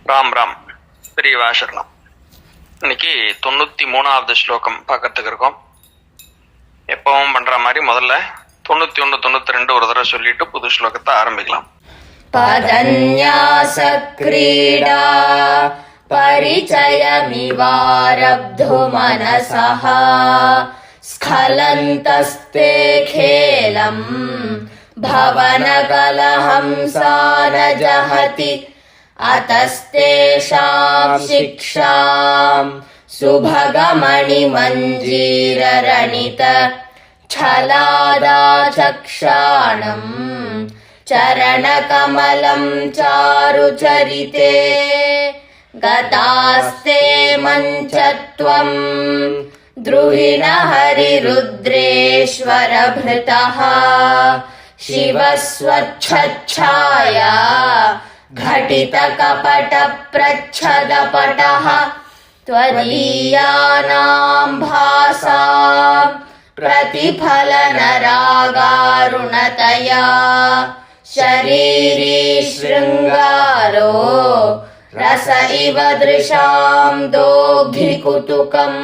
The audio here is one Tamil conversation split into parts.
ராம் ராம். பெரியவா சரணம். இன்னைக்கு 93வது ஸ்லோகம் பார்க்கறதுக்கு இருக்கோம். எப்பவும் பண்ற மாதிரி முதல்ல 91, 92 ஒரு தடவை சொல்லிட்டு புது ஸ்லோகத்தை ஆரம்பிக்கலாம். பதன்யாச க்ரீடா பரிச்சயமிவாரப்து மனசஹ ஸ்கலந்தஸ்தே கேலம் பவனகலஹம்சான ஜஹதி அதஸ்தேஷாம் சிக்ஷாம் சுபகமணி மஞ்சீரரணித छलादाचक्षाणम् चरणकमलं चारुचरिते गतास्ते मञ्चत्वं द्रुहिणहरिरुद्रेश्वरभृतः शिवस्वच्छच्छाया घटितकपटप्रच्छदपटः त्वदीयानां भासाम् प्रतिफलनरागारुणतया शरीरी शृङ्गारो रस इव दृशां दोग्धिकुतुकम्.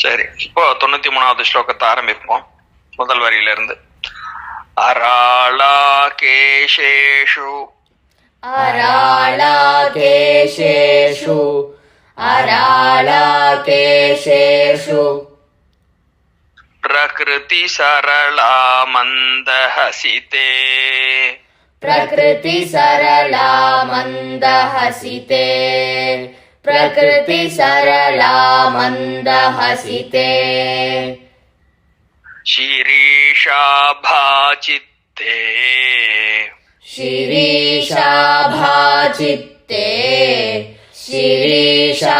சரி, இப்போ 93வது ஸ்லோகத்தை ஆரம்பிப்போம். முதல் வரியிலிருந்து. அராளாகேஷேஷு अराळाकेशेषु अराळाकेशेषु प्रकृति सरला मंदहसिते प्रकृति सरला मंदहसिते प्रकृति सरला मंदहसिते शिरीषाभाचित्ते शिरीषाभाचित्ते शिरीषाभाचित्ते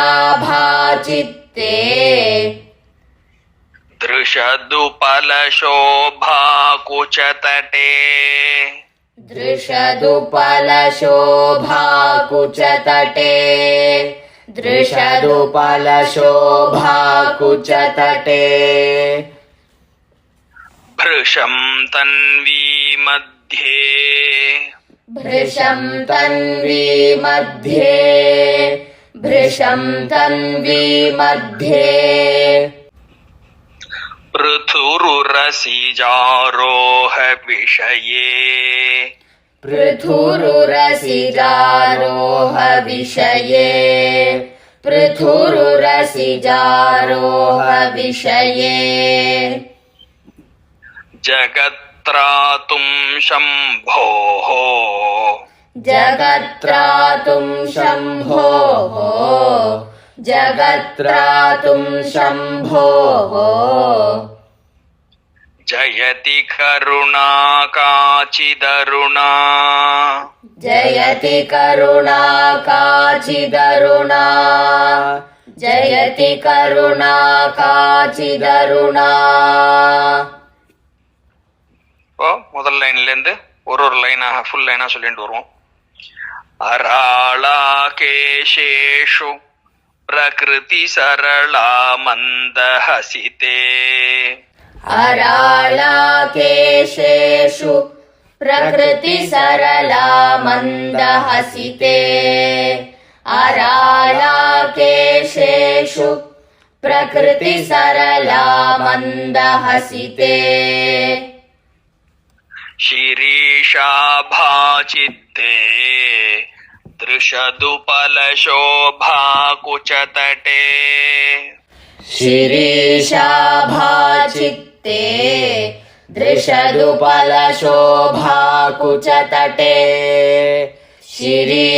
दृशदुपलशोभाकुचतटे दृशदुपलशोभाकुचतटे दृशदुपलशोभाकुचतटे भृशं तन्वी मध्ये भृशं तन्वी मध्ये भृशं तन्वी मध्ये पृथुरुरसिजारोह विषये पृथुरुरसिजारोह विषये पृथुरुरसिजारोह विषये जगत्त्रातुं शम्भोः जगत्त्रातुं शम्भोः जगत्त्रातुं शम्भोः जयति करुणा काचिदरुणा जयति करुणा काचिदरुणा जयति करुणा काचिदरुणा. இப்போ முதல் லைன்ல இருந்து ஒரு லைனாக ஃபுல் லைனா சொல்லிட்டு வருவோம். அராளாகேஷேஷு பிரகிருதி சரளா மந்தஹசிதே अराळाकेशेषु प्रकृति सरला मन्दहसिते अराळाकेशेषु प्रकृति सरला मन्दहसिते शिरीषाभाचित्ते दृशदुपलशोभाकुचतटे शिरीषाभाचित्ते दृशदुपलशोभाकुचतटे शिरीषाभाचित्ते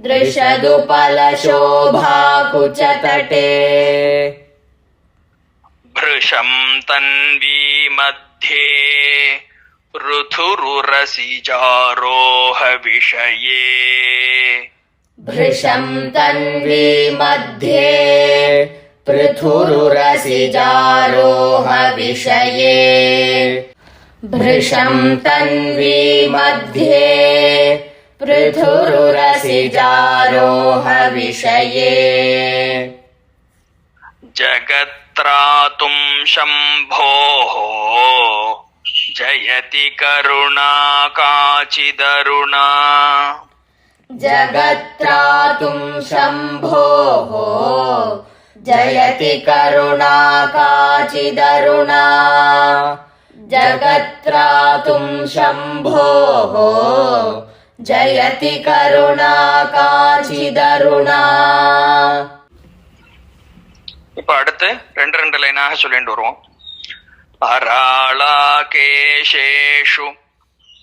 दृशदुपलशोभाकुचतटे भृशं तन्वी मध्ये पृथुरुरसिजारोह विषये भृशं तन्वी मध्ये पृथुरुरसिजारोह विषये भृशं तन्वी मध्ये पृथुरुरसिजारोह विषये जगत्त्रातुं शम्भोः जयति करुणा काचिदरुणा जगत्त्रातुं शम्भोः जयति करुणा काचिदरुणा जगत्त्रातुं शम्भोः जयति करुणा काचिदरुणा. இப்ப அடுத்து ரெண்டு லைனாக சொல்லிட்டு வருவோம். अराळाकेशेषु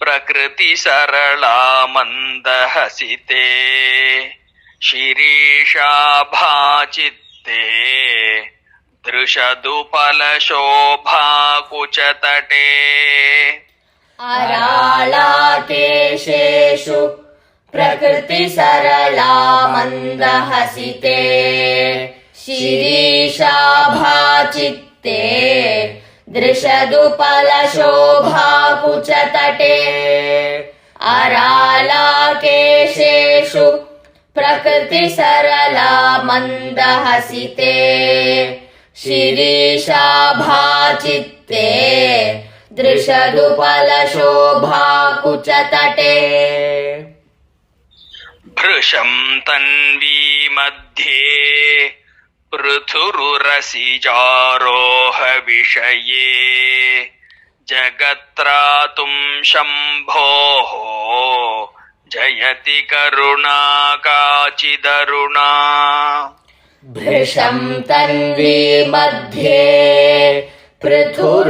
प्रकृति सरला मन्दहसिते शिरीषाभाचित्ते दृशदुपलशोभाकुचतटे. अराळाकेशेषु प्रकृति सरला मन्दहसिते शिरीषाभाचित्ते दृशदुपलशोभाकुचतटे. अराळाकेशेषु प्रकृति सरला मन्दहसिते शिरीषाभाचित्ते दृशदुपलशोभाकुचतटे. भृशं तन्वी मध्ये पृथुरुरसिजारोह विषये जगत्त्रातुं शम्भोः जयति करुणा काचिदरुणा. भृशं तन्वी मध्ये पृथुरुरसिजारोह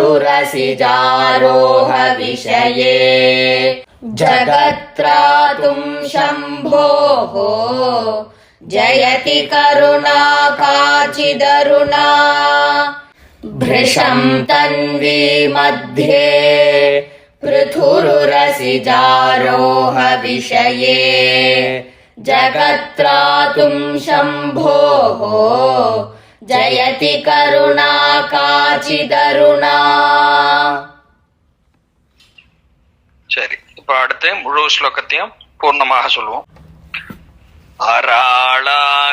विषये जगत्त्रातुं शम्भोः जयति करुणा काचिदरुणा. भृशं तन्वी मध्ये पृथुरुरसिजारोह विषये जगत्त्रातुं शम्भोः जयति करुणा काचिदरुणा. சரி, இப்ப அடுத்து முழு ஸ்லோகத்தையும் பூர்ணமாக சொல்லுவோம்.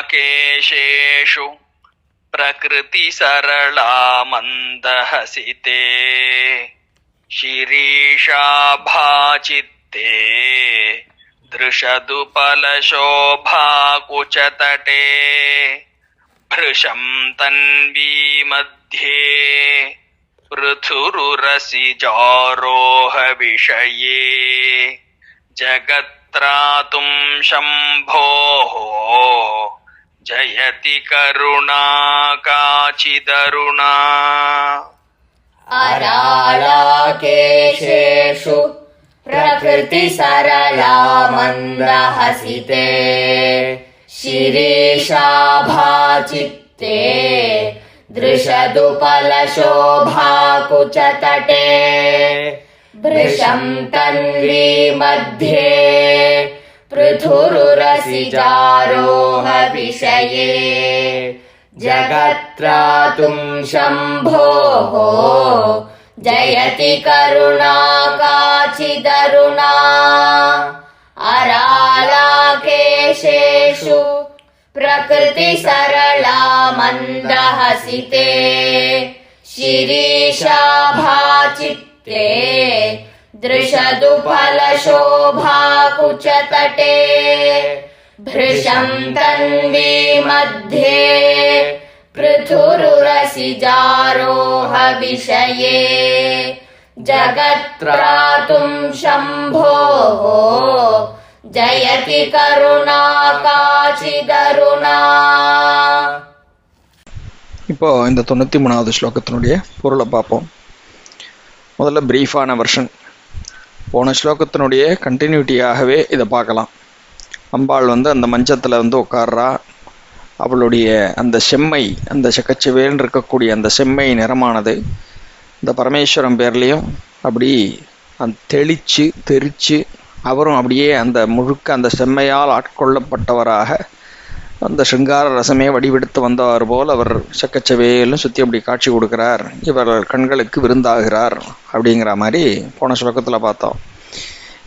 अराळाकेशेषु प्रकृति सरला मन्दहसिते शिरीषाभाचित्ते दृशदुपलशोभाकुचतटे. भृशं तन्वी मध्ये पृथुरुरसिजारोह विषये जगत्त्रातुं शम्भोः जयति करुणा काचिदरुणा. अराळाकेशेषु प्रकृति सरला मन्दहसिते शिरीषाभाचित्ते दृशदुपलशोभाकुचतटे. भृशं तन्वी मध्ये पृथुरुरसिजारोह विषये जगत्त्रातुं शम्भोः जयति करुणा काचिदरुणा. अराळाकेशेषु प्रकृति सरला मन्दहसिते शिरीषाभाचित्ते दृशदुपलशोभाकुचतटे. भृशं तन्वी मध्ये पृथुरुरसिजारोह विषये जगत्त्रातुं शम्भोः जयति करुणा काचिदरुणा. இப்போ இந்த 93வது ஸ்லோகத்தினுடைய பொருளை பார்ப்போம். முதல்ல பிரீஃபான வெர்ஷன். போன ஸ்லோகத்தினுடைய கண்டினியூட்டியாகவே இதை பார்க்கலாம். அம்பாள் அந்த மஞ்சத்தில் உட்கார்றா. அவளுடைய அந்த செம்மை, அந்த செக்கச்சவேல்னு இருக்கக்கூடிய அந்த செம்மை நிறமானது இந்த பரமேஸ்வரன் பேர்லேயும் அப்படி தெளித்து தெரித்து அவரும் அப்படியே அந்த முழுக்க அந்த செம்மையால் ஆட்கொள்ளப்பட்டவராக அந்த சிங்கார ரசமே வடிவெடுத்து வந்தவர் போல் அவர் செக்கச்சவேலும் சுற்றி அப்படி காட்சி கொடுக்குறார். இவர் கண்களுக்கு விருந்தாகிறார் அப்படிங்கிற மாதிரி போன ஸ்லோகத்தில் பார்த்தோம்.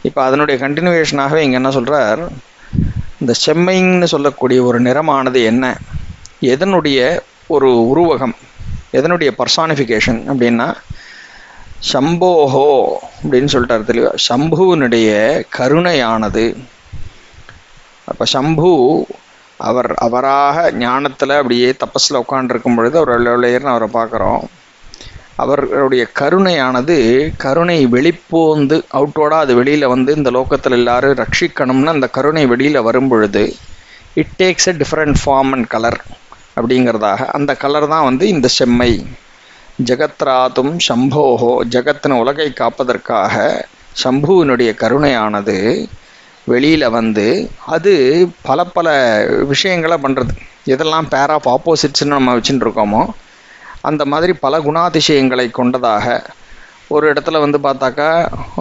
இப்போ அதனுடைய கண்டினியூவேஷனாகவே இங்கே என்ன சொல்கிறார், இந்த செம்மைன்னு சொல்லக்கூடிய ஒரு நிறமானது என்ன, எதனுடைய ஒரு உருவகம், எதனுடைய பர்சானிஃபிகேஷன் அப்படின்னா சம்போஹோ அப்படின்னு சொல்லிட்டார் தெளிவா. சம்புவனுடைய கருணையானது. அப்போ சம்பு அவராக ஞானத்தில் அப்படியே தபஸில் உட்காண்டிருக்கும் பொழுது அவர் வெள்ளையர்னு அவரை பார்க்குறோம். அவருடைய கருணையானது, கருணை வெளிப்போந்து அவுட்டோடாக அது வெளியில் வந்து இந்த லோகத்தில் எல்லாரும் ரட்சிக்கணும்னு அந்த கருணை வெளியில் வரும் பொழுது it takes a different form and colour அப்படிங்கிறதாக. அந்த கலர் தான் வந்து இந்த செம்மை. ஜெகத்ராதும் சம்போஹோ, ஜெகத்தின உலகை காப்பதற்காக சம்புவினுடைய கருணையானது வெளியில் வந்து அது பல பல விஷயங்களை பண்ணுறது. எதெல்லாம் பேர் ஆஃப் ஆப்போசிட்ஸ்ன்னு நம்ம வச்சுட்டு இருக்கோமோ அந்த மாதிரி பல குணாதிசயங்களை கொண்டதாக. ஒரு இடத்துல வந்து பார்த்தாக்கா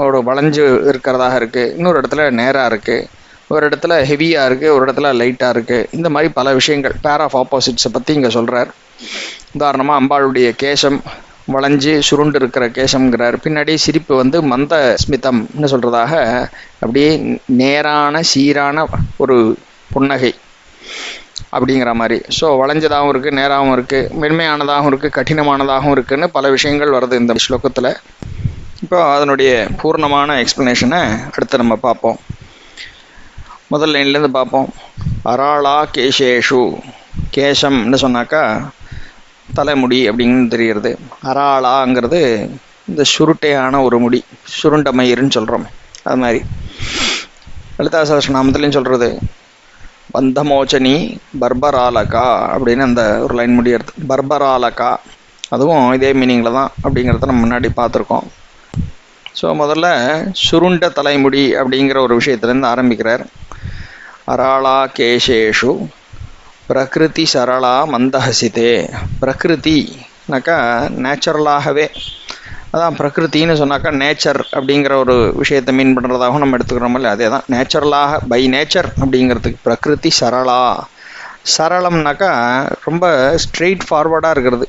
ஒரு வளைஞ்சு இருக்கிறதாக இருக்குது, இன்னொரு இடத்துல நேராக இருக்குது, ஒரு இடத்துல ஹெவியாக இருக்குது, ஒரு இடத்துல லைட்டாக இருக்குது. இந்த மாதிரி பல விஷயங்கள் பேர் ஆஃப் ஆப்போசிட்ஸை பற்றி இங்கே சொல்கிறார். உதாரணமாக அம்பாளுடைய கேசம் வளைஞ்சு சுருண்டு இருக்கிற கேசம்ங்கிறார். பின்னாடி சிரிப்பு வந்து மந்த ஸ்மிதம்னு சொல்கிறதாக அப்படியே நேரான சீரான ஒரு புன்னகை அப்படிங்கிற மாதிரி. ஸோ வளைஞ்சதாகவும் இருக்குது, நேராகவும் இருக்குது, மென்மையானதாகவும் இருக்குது, கடினமானதாகவும் இருக்குதுன்னு பல விஷயங்கள் வருது இந்த ஸ்லோகத்தில். இப்போ அதனுடைய பூர்ணமான எக்ஸ்ப்ளனேஷனை அடுத்து நம்ம பார்ப்போம். முதல் லைன்லேருந்து பார்ப்போம். அராளா கேசேஷு, கேசம்னு சொன்னாக்கா தலைமுடி அப்படின்னு தெரிகிறது. அராளாங்கிறது இந்த சுருட்டையான ஒரு முடி, சுருண்ட மயிர்னு சொல்கிறோம். அது மாதிரி லலிதா சஹஸ்ரநாமத்துலேயும் சொல்கிறது பந்தமோச்சனி பர்பராலகா அப்படின்னு அந்த ஒரு லைன் முடியறது. பர்பராலகா அதுவும் இதே மீனிங்கில் தான் அப்படிங்கிறத நம்ம முன்னாடி பார்த்துருக்கோம். ஸோ முதல்ல சுருண்ட தலைமுடி அப்படிங்கிற ஒரு விஷயத்துலேருந்து ஆரம்பிக்கிறார். அராளா கேசேஷு பிரகிருதி சரளா மந்தஹசிதே. பிரகிருதினாக்கா நேச்சுரலாகவே, அதான் பிரகிருத்தின்னு சொன்னாக்கா நேச்சர் அப்படிங்கிற ஒரு விஷயத்தை மீன் பண்ணுறதாகவும் நம்ம எடுத்துக்கிறோம் இல்லை, அதே தான் நேச்சுரலாக பை நேச்சர் அப்படிங்கிறதுக்கு. பிரகிருதி சரளா, சரளம்னாக்கா ரொம்ப ஸ்ட்ரெயிட் ஃபார்வர்டாக இருக்கிறது,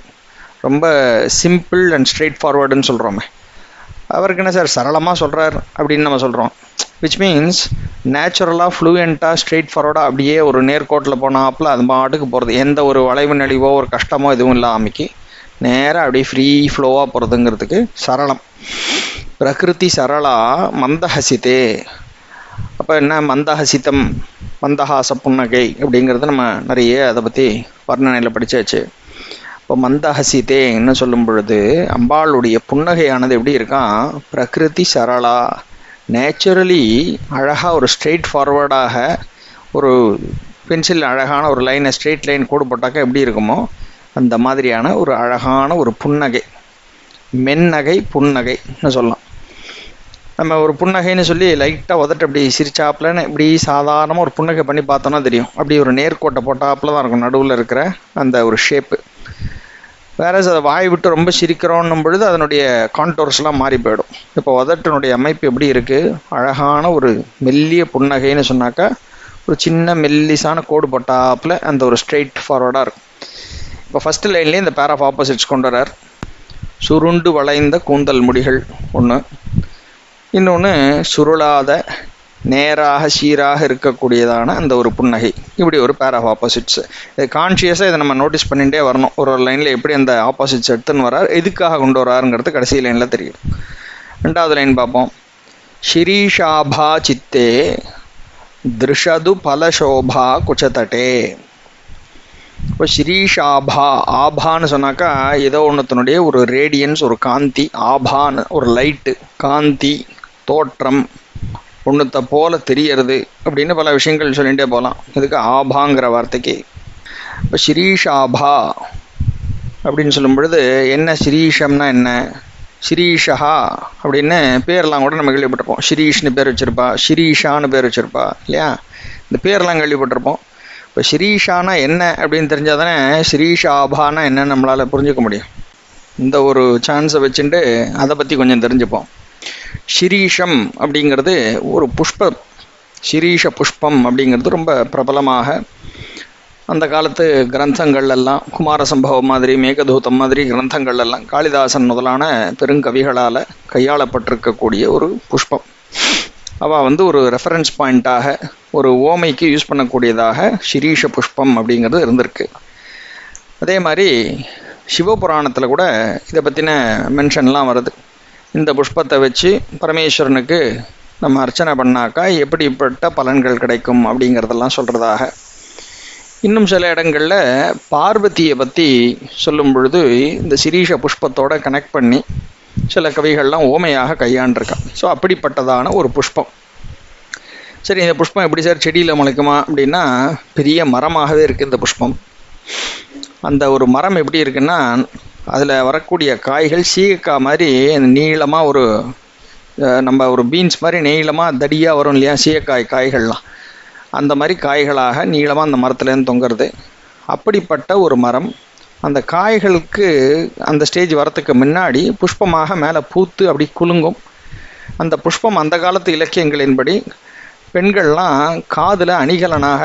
ரொம்ப சிம்பிள் அண்ட் ஸ்ட்ரெயிட் ஃபார்வர்டுன்னு சொல்கிறோமே. அவருக்கு என்ன சார் சரளமாக சொல்கிறார் அப்படின்னு நம்ம சொல்கிறோம். விச் மீன்ஸ் நேச்சுரலாக ஃப்ளூயண்ட்டாக ஸ்ட்ரெயிட் ஃபார்வர்டாக அப்படியே ஒரு நேர்கோட்டில் போனாப்பில் அது பாட்டுக்கு போகிறது. எந்த ஒரு வளைவு நெளிவோ ஒரு கஷ்டமோ எதுவும் இல்லாமைக்கு நேராக அப்படியே ஃப்ரீ ஃப்ளோவாக போகிறதுங்கிறதுக்கு சரளம். பிரகிருதி சரளா மந்தஹசிதே. அப்போ என்ன மந்தஹசிதம், மந்தஹாச புன்னகை அப்படிங்கிறது நம்ம நிறைய அதை பற்றி வர்ணனையில் படித்தாச்சு. இப்போ மந்தஹசிதேன்னு சொல்லும் பொழுது அம்பாளுடைய புன்னகையானது எப்படி இருக்கான், பிரகிருதி சரளா, நேச்சுரலி அழகாக ஒரு ஸ்ட்ரெயிட் ஃபார்வர்டாக ஒரு பென்சில் அழகான ஒரு லைனை ஸ்ட்ரெயிட் லைன் கோடு போட்டாக்கா எப்படி இருக்குமோ அந்த மாதிரியான ஒரு அழகான ஒரு புன்னகை, மென்னகை புன்னகைன்னு சொல்லலாம். நம்ம ஒரு புன்னகைன்னு சொல்லி லைட்டாக உதட்டு அப்படி சிரிச்சாப்புலன்னு இப்படி சாதாரணமாக ஒரு புன்னகை பண்ணி பார்த்தோன்னா தெரியும். அப்படி ஒரு நேர்கோட்டை போட்டாப்புல தான் இருக்கும் நடுவில் இருக்கிற அந்த ஒரு ஷேப்பு. வேற அதை வாய் விட்டு ரொம்ப சிரிக்கிறோன்னும் பொழுது அதனுடைய கான்டோர்ஸ்லாம் மாறி போயிடும். இப்போ உதட்டினுடைய அமைப்பு எப்படி இருக்குது, அழகான ஒரு மெல்லிய புன்னகைன்னு சொன்னாக்கா ஒரு சின்ன மெல்லிசான கோடு போட்டாப்பில் அந்த ஒரு ஸ்ட்ரெயிட் ஃபார்வர்டாக இருக்கும். இப்போ ஃபஸ்ட்டு லைன்லேயே இந்த பேர் ஆஃப் ஆப்போசிட்ஸ் கொண்டு வரார். சுருண்டு வளைந்த கூந்தல் முடிகள் ஒன்று, இன்னொன்று சுருளாத நேராக சீராக இருக்கக்கூடியதான அந்த ஒரு புன்னகை. இப்படி ஒரு பேர் ஆஃப் ஆப்போசிட்ஸ். இது கான்ஷியஸாக இதை நம்ம நோட்டீஸ் பண்ணிகிட்டே வரணும். ஒரு ஒரு லைனில் எப்படி அந்த ஆப்போசிட்ஸ் எடுத்துன்னு வரார், எதுக்காக கொண்டு வராருங்கிறது கடைசி லைனில் தெரியும். ரெண்டாவது லைன் பார்ப்போம். ஷிரீஷாபா சித்தே திருஷது பலசோபா குச்சதட்டே. இப்போ ஷிரீஷாபா, ஆபான்னு சொன்னாக்கா ஏதோ ஒன்றுத்தினுடைய ஒரு ரேடியன்ஸ், ஒரு காந்தி. ஆபான்னு ஒரு லைட்டு, காந்தி, தோற்றம், ஒன்றுத்த போல தெரியறது அப்படின்னு பல விஷயங்கள் சொல்லிகிட்டே போகலாம். இதுக்கு ஆபாங்கிற வார்த்தைக்கு. இப்போ ஷிரீஷாபா அப்படின்னு சொல்லும் பொழுது என்ன, ஷிரீஷம்னா என்ன, ஷிரீஷா அப்படின்னு பேரெல்லாம் கூட நம்ம கேள்விப்பட்டிருப்போம். ஷிரீஷ்னு பேர் வச்சுருப்பா, ஷிரீஷான்னு பேர் வச்சுருப்பா இல்லையா, இந்த பேரெல்லாம் கேள்விப்பட்டிருப்போம். இப்போ ஷிரீஷானா என்ன அப்படின்னு தெரிஞ்சால் தானே ஷிரீஷாபானா என்னன்னு நம்மளால் புரிஞ்சுக்க முடியும். இந்த ஒரு சான்ஸை வச்சுட்டு அதை பற்றி கொஞ்சம் தெரிஞ்சுப்போம். ஷிரீஷம் அப்படிங்கிறது ஒரு புஷ்பம். ஷிரீஷ புஷ்பம் அப்படிங்கிறது ரொம்ப பிரபலமாக அந்த காலத்து கிரந்தங்கள்லாம், குமார சம்பவம் மாதிரி, மேகதூதம் மாதிரி கிரந்தங்கள்லாம் காளிதாசன் முதலான பெருங்கவிகளால் கையாளப்பட்டிருக்கக்கூடிய ஒரு புஷ்பம். அவள் ஒரு ரெஃபரன்ஸ் பாயிண்ட்டாக, ஒரு ஓமைக்கு யூஸ் பண்ணக்கூடியதாக ஷிரீஷ புஷ்பம் அப்படிங்கிறது இருந்திருக்கு. அதே மாதிரி சிவபுராணத்தில் கூட இதை பற்றின மென்ஷன்லாம் வருது. இந்த புஷ்பத்தை வச்சு பரமேஸ்வரனுக்கு நம்ம அர்ச்சனை பண்ணாக்கா எப்படிப்பட்ட பலன்கள் கிடைக்கும் அப்படிங்கிறதெல்லாம் சொல்கிறதாக. இன்னும் சில இடங்களில் பார்வதியை பற்றி சொல்லும் பொழுது இந்த சிரீஷ புஷ்பத்தோடு கனெக்ட் பண்ணி சில கவிகள்லாம் ஓமையாக கையாண்டிருக்கான். ஸோ அப்படிப்பட்டதான ஒரு புஷ்பம். சரி, இந்த புஷ்பம் எப்படி சார் செடியில் முளைக்குமா அப்படின்னா, பெரிய மரமாகவே இருக்குது இந்த புஷ்பம். அந்த ஒரு மரம் எப்படி இருக்குன்னா, அதில் வரக்கூடிய காய்கள் சீயக்காய் மாதிரி நீளமாக ஒரு நம்ம ஒரு பீன்ஸ் மாதிரி நீளமாக தடியாக வரும் இல்லையா சீயக்காய் காய்கள்லாம், அந்த மாதிரி காய்களாக நீளமாக அந்த மரத்துலேருந்து தொங்குறது. அப்படிப்பட்ட ஒரு மரம். அந்த காய்களுக்கு அந்த ஸ்டேஜ் வரத்துக்கு முன்னாடி புஷ்பமாக மேலே பூத்து அப்படி குலுங்கும். அந்த புஷ்பம் அந்த காலத்து இலக்கியங்களின்படி பெண்கள்லாம் காதில் அணிகலனாக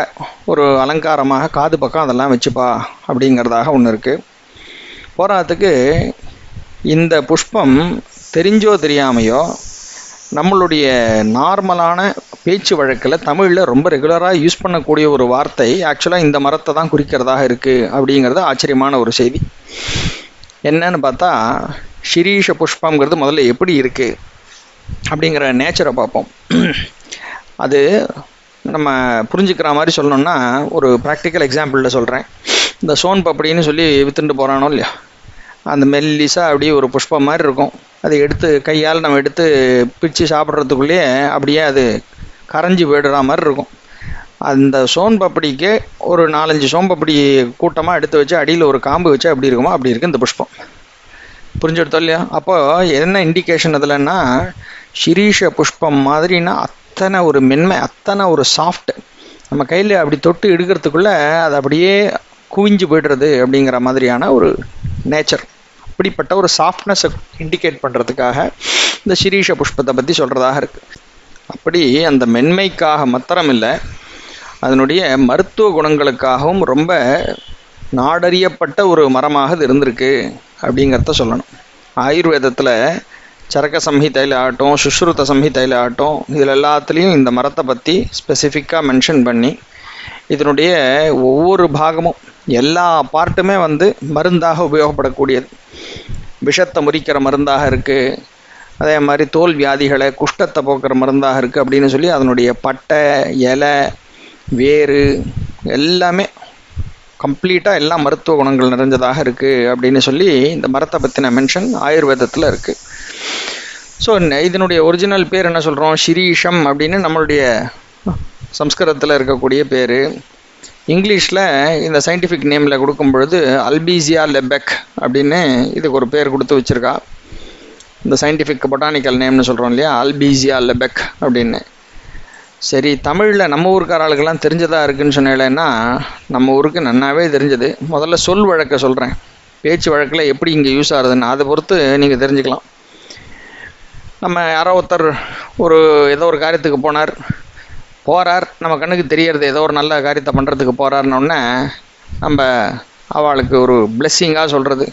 ஒரு அலங்காரமாக காது பக்கம் அதெல்லாம் வச்சுப்பா அப்படிங்கிறதாக ஒன்று இருக்குது. போராட்டத்துக்கு இந்த புஷ்பம் தெரிஞ்சோ தெரியாமையோ நம்மளுடைய நார்மலான பேச்சு வழக்கில் தமிழில் ரொம்ப ரெகுலராக யூஸ் பண்ணக்கூடிய ஒரு வார்த்தை ஆக்சுவலாக இந்த மரத்தை தான் குறிக்கிறதாக இருக்குது அப்படிங்கிறது ஆச்சரியமான ஒரு செய்தி. என்னன்னு பார்த்தா, சிரீஷ புஷ்பங்கிறது முதல்ல எப்படி இருக்குது அப்படிங்கிற நேச்சரை பார்ப்போம். அது நம்ம புரிஞ்சுக்கிற மாதிரி சொல்லணும்னா ஒரு ப்ராக்டிக்கல் எக்ஸாம்பிளில் சொல்கிறேன். இந்த சோன் பப்படின்னு சொல்லி விற்றுட்டு போகிறானோ இல்லையா, அந்த மெல்லிசாக அப்படியே ஒரு புஷ்பம் மாதிரி இருக்கும். அதை எடுத்து கையால் நம்ம எடுத்து பிச்சு சாப்பிட்றதுக்குள்ளேயே அப்படியே அது கரைஞ்சி போயிடுற மாதிரி இருக்கும். அந்த சோன் பப்படிக்கு ஒரு 4-5 சோன்பப்படி கூட்டமாக எடுத்து வச்சு அடியில் ஒரு காம்பு வச்சு அப்படி இருக்குமோ அப்படி இருக்குது இந்த புஷ்பம். புரிஞ்செடுத்தோம் இல்லையா? அப்போது என்ன இண்டிகேஷன் அதில்னா, சிரீஷ புஷ்பம் மாதிரின்னா அத்தனை ஒரு மென்மை, அத்தனை ஒரு சாஃப்ட், நம்ம கையில் அப்படி தொட்டு எடுக்கிறதுக்குள்ளே அது அப்படியே குவிஞ்சு போய்டுறது அப்படிங்கிற மாதிரியான ஒரு நேச்சர். அப்படிப்பட்ட ஒரு சாஃப்ட்னஸை இண்டிகேட் பண்ணுறதுக்காக இந்த சிரீஷ புஷ்பத்தை பற்றி சொல்கிறதாக இருக்குது. அப்படி அந்த மென்மைக்காக மாத்திரம் இல்லை, அதனுடைய மருத்துவ குணங்களுக்காகவும் ரொம்ப நாடறியப்பட்ட ஒரு மரமாக இது இருந்திருக்கு அப்படிங்கிறத சொல்லணும். ஆயுர்வேதத்தில் சரக்க சம்ஹிதையில் ஆகட்டும், சுஷ்ருத சம்ஹிதையில் ஆகட்டும், இதில் எல்லாத்துலேயும் இந்த மரத்தை பற்றி ஸ்பெசிஃபிக்காக மென்ஷன் பண்ணி இதனுடைய ஒவ்வொரு பாகமும் எல்லா பார்ட்டுமே மருந்தாக உபயோகப்படக்கூடியது. விஷத்தை முறிக்கிற மருந்தாக இருக்குது, அதே மாதிரி தோல் வியாதிகளை குஷ்டத்தை போக்குற மருந்தாக இருக்குது அப்படின்னு சொல்லி அதனுடைய பட்டை, இலை, வேறு எல்லாமே கம்ப்ளீட்டாக எல்லா மருத்துவ குணங்கள் நிறைஞ்சதாக இருக்குது அப்படின்னு சொல்லி இந்த மரத்தை பற்றின மென்ஷன் ஆயுர்வேதத்தில் இருக்குது. ஸோ இதனுடைய ஒரிஜினல் பேர் என்ன சொல்கிறோம், சிரீஷம் அப்படின்னு நம்மளுடைய சம்ஸ்கிருதத்தில் இருக்கக்கூடிய பேர். இங்கிலீஷில் இந்த சயின்டிஃபிக் நேமில் கொடுக்கும் பொழுது அல்பீசியா லெபெக் அப்படின்னு இதுக்கு ஒரு பேர் கொடுத்து வச்சுருக்கா. இந்த சயின்டிஃபிக் பொட்டானிக்கல் நேம்னு சொல்கிறோம் இல்லையா, அல்பீசியா லெபெக் அப்படின்னு. சரி, தமிழில் நம்ம ஊருக்கார ஆளுக்கெல்லாம் தெரிஞ்சதாக இருக்குதுன்னு சொன்னேன்னா, நம்ம ஊருக்கு நன்னாவே தெரிஞ்சது. முதல்ல சொல் வழக்கை சொல்கிறேன், பேச்சு வழக்கில் எப்படி இங்கே யூஸ் ஆகுதுன்னு அதை பொறுத்து நீங்கள் தெரிஞ்சுக்கலாம். நம்ம யாரோ ஒருத்தர் ஏதோ ஒரு காரியத்துக்கு போகிறார், நம்ம கண்ணுக்கு தெரியறது ஏதோ ஒரு நல்ல காரியத்தை பண்ணுறதுக்கு போகிறாருன்னொன்னே நம்ம அவளுக்கு ஒரு பிளெஸ்ஸிங்காக சொல்கிறது,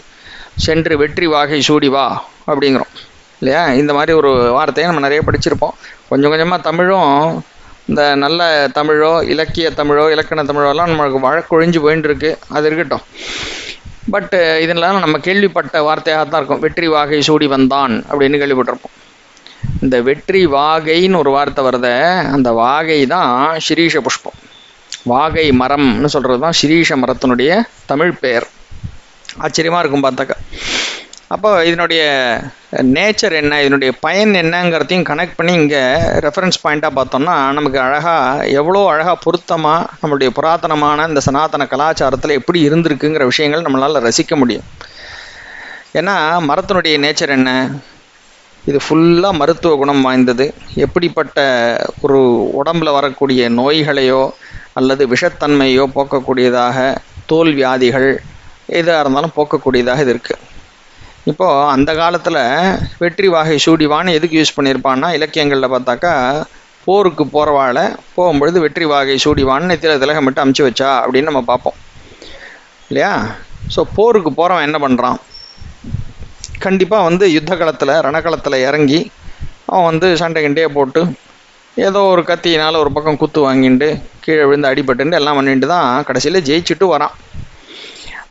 சென்று வெற்றி வாகை சூடி வா அப்படிங்கிறோம் இல்லையா. இந்த மாதிரி ஒரு வார்த்தையை நம்ம நிறைய படிச்சிருப்போம். கொஞ்சம் கொஞ்சமாக தமிழும் இந்த நல்ல தமிழோ இலக்கிய தமிழோ இலக்கண தமிழோலாம் நம்மளுக்கு வழக்கொழிஞ்சு போயின்னு இருக்கு, அது இருக்கட்டும். பட் இதெல்லாம் நம்ம கேள்விப்பட்ட வார்த்தையாக தான் இருக்கும். வெற்றி வாகை சூடி வந்தான் அப்படின்னு கேள்விப்பட்டிருப்போம். இந்த வெற்றி வாகைன்னு ஒரு வார்த்தை வருத, அந்த வாகை தான் சிரீஷ புஷ்பம். வாகை மரம்னு சொல்கிறது தான் சிரீஷ மரத்தினுடைய தமிழ் பெயர். ஆச்சரியமாக இருக்கும் பார்த்தாக்கா. அப்போ இதனுடைய நேச்சர் என்ன, இதனுடைய பயன் என்னங்கிறதையும் கனெக்ட் பண்ணி இங்கே ரெஃபரன்ஸ் பாயிண்ட்டாக பார்த்தோம்னா நமக்கு எவ்வளோ அழகாக பொருத்தமாக நம்மளுடைய புராதனமான இந்த சனாதன கலாச்சாரத்தில் எப்படி இருந்திருக்குங்கிற விஷயங்கள் நம்மளால் ரசிக்க முடியும். ஏன்னா மரத்தினுடைய நேச்சர் என்ன, இது ஃபுல்லாக மருத்துவ குணம் வாய்ந்தது. எப்படிப்பட்ட ஒரு உடம்பில் வரக்கூடிய நோய்களையோ அல்லது விஷத்தன்மையோ போக்கக்கூடியதாக, தோல் வியாதிகள் எதாக இருந்தாலும் போக்கக்கூடியதாக இது இருக்குது. இப்போது அந்த காலத்தில் வெற்றி வாகை சூடிவான்னு எதுக்கு யூஸ் பண்ணியிருப்பான்னா, இலக்கியங்களில் பார்த்தாக்கா போருக்கு போகிறவாளை போகும்பொழுது வெற்றி வாகை சூடிவான்னு நெத்தியில் திலகமிட்டு அமுச்சு வச்சா அப்படின்னு நம்ம பார்ப்போம் இல்லையா. ஸோ போருக்கு போகிறவன் என்ன பண்ணுறான், கண்டிப்பாக யுத்த களத்தில் ரணக்களத்தில் இறங்கி அவன் சண்டை கிண்டையே போட்டு ஏதோ ஒரு கத்தியினால் ஒரு பக்கம் குத்து வாங்கிட்டு கீழே விழுந்து அடிபட்டுட்டு எல்லாம் பண்ணிட்டு தான் கடைசியில் ஜெயிச்சுட்டு வரான்.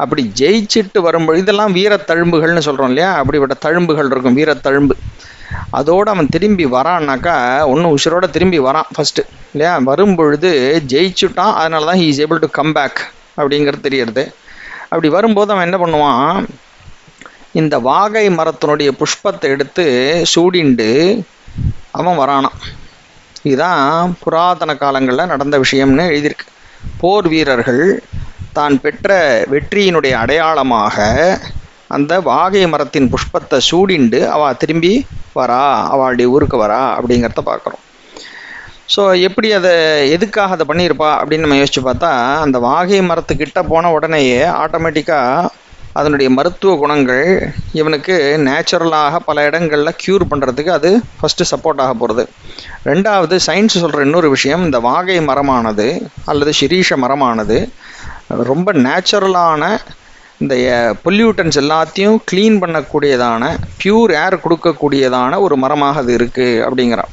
அப்படி ஜெயிச்சுட்டு வரும்போது இதெல்லாம் வீரத்தழும்புகள்னு சொல்கிறோம் இல்லையா, அப்படிப்பட்ட தழும்புகள் இருக்கும், வீரத்தழும்பு. அதோடு அவன் திரும்பி வரான்னாக்கா ஒன்று உசுரோட திரும்பி வரான் ஃபஸ்ட்டு இல்லையா. வரும்பொழுது ஜெயிச்சுட்டான், அதனால தான் he is able to come back அப்படிங்கிறது தெரியறது. அப்படி வரும்போது அவன் என்ன பண்ணுவான், இந்த வாகை மரத்தினுடைய புஷ்பத்தை எடுத்து சூடிண்டு அவன் வரானான். இதுதான் புராதன காலங்களில் நடந்த விஷயம்னு எழுதியிருக்கு. போர் வீரர்கள் தான் பெற்ற வெற்றியினுடைய அடையாளமாக அந்த வாகை மரத்தின் புஷ்பத்தை சூடிண்டு அவள் திரும்பி வரா, அவளுடைய ஊருக்கு வரா அப்படிங்கிறத பார்க்குறோம். ஸோ எப்படி அதை எதுக்காக அதை பண்ணியிருப்பா அப்படின்னு நம்ம யோசிச்சு பார்த்தா, அந்த வாகை மரத்துக்கிட்ட போன உடனேயே ஆட்டோமேட்டிக்காக அதனுடைய மருத்துவ குணங்கள் இவனுக்கு நேச்சுரலாக பல இடங்களில் க்யூர் பண்ணுறதுக்கு அது ஃபஸ்ட்டு சப்போர்ட் ஆக போகிறது. ரெண்டாவது, சயின்ஸ் சொல்கிற இன்னொரு விஷயம், இந்த வாகை மரமானது அல்லது சிரீஷ மரமானது ரொம்ப நேச்சுரலான இந்த பொல்யூட்டன்ஸ் எல்லாத்தையும் க்ளீன் பண்ணக்கூடியதான, பியூர் ஏர் கொடுக்கக்கூடியதான ஒரு மரமாக அது இருக்குது அப்படிங்கிறான்.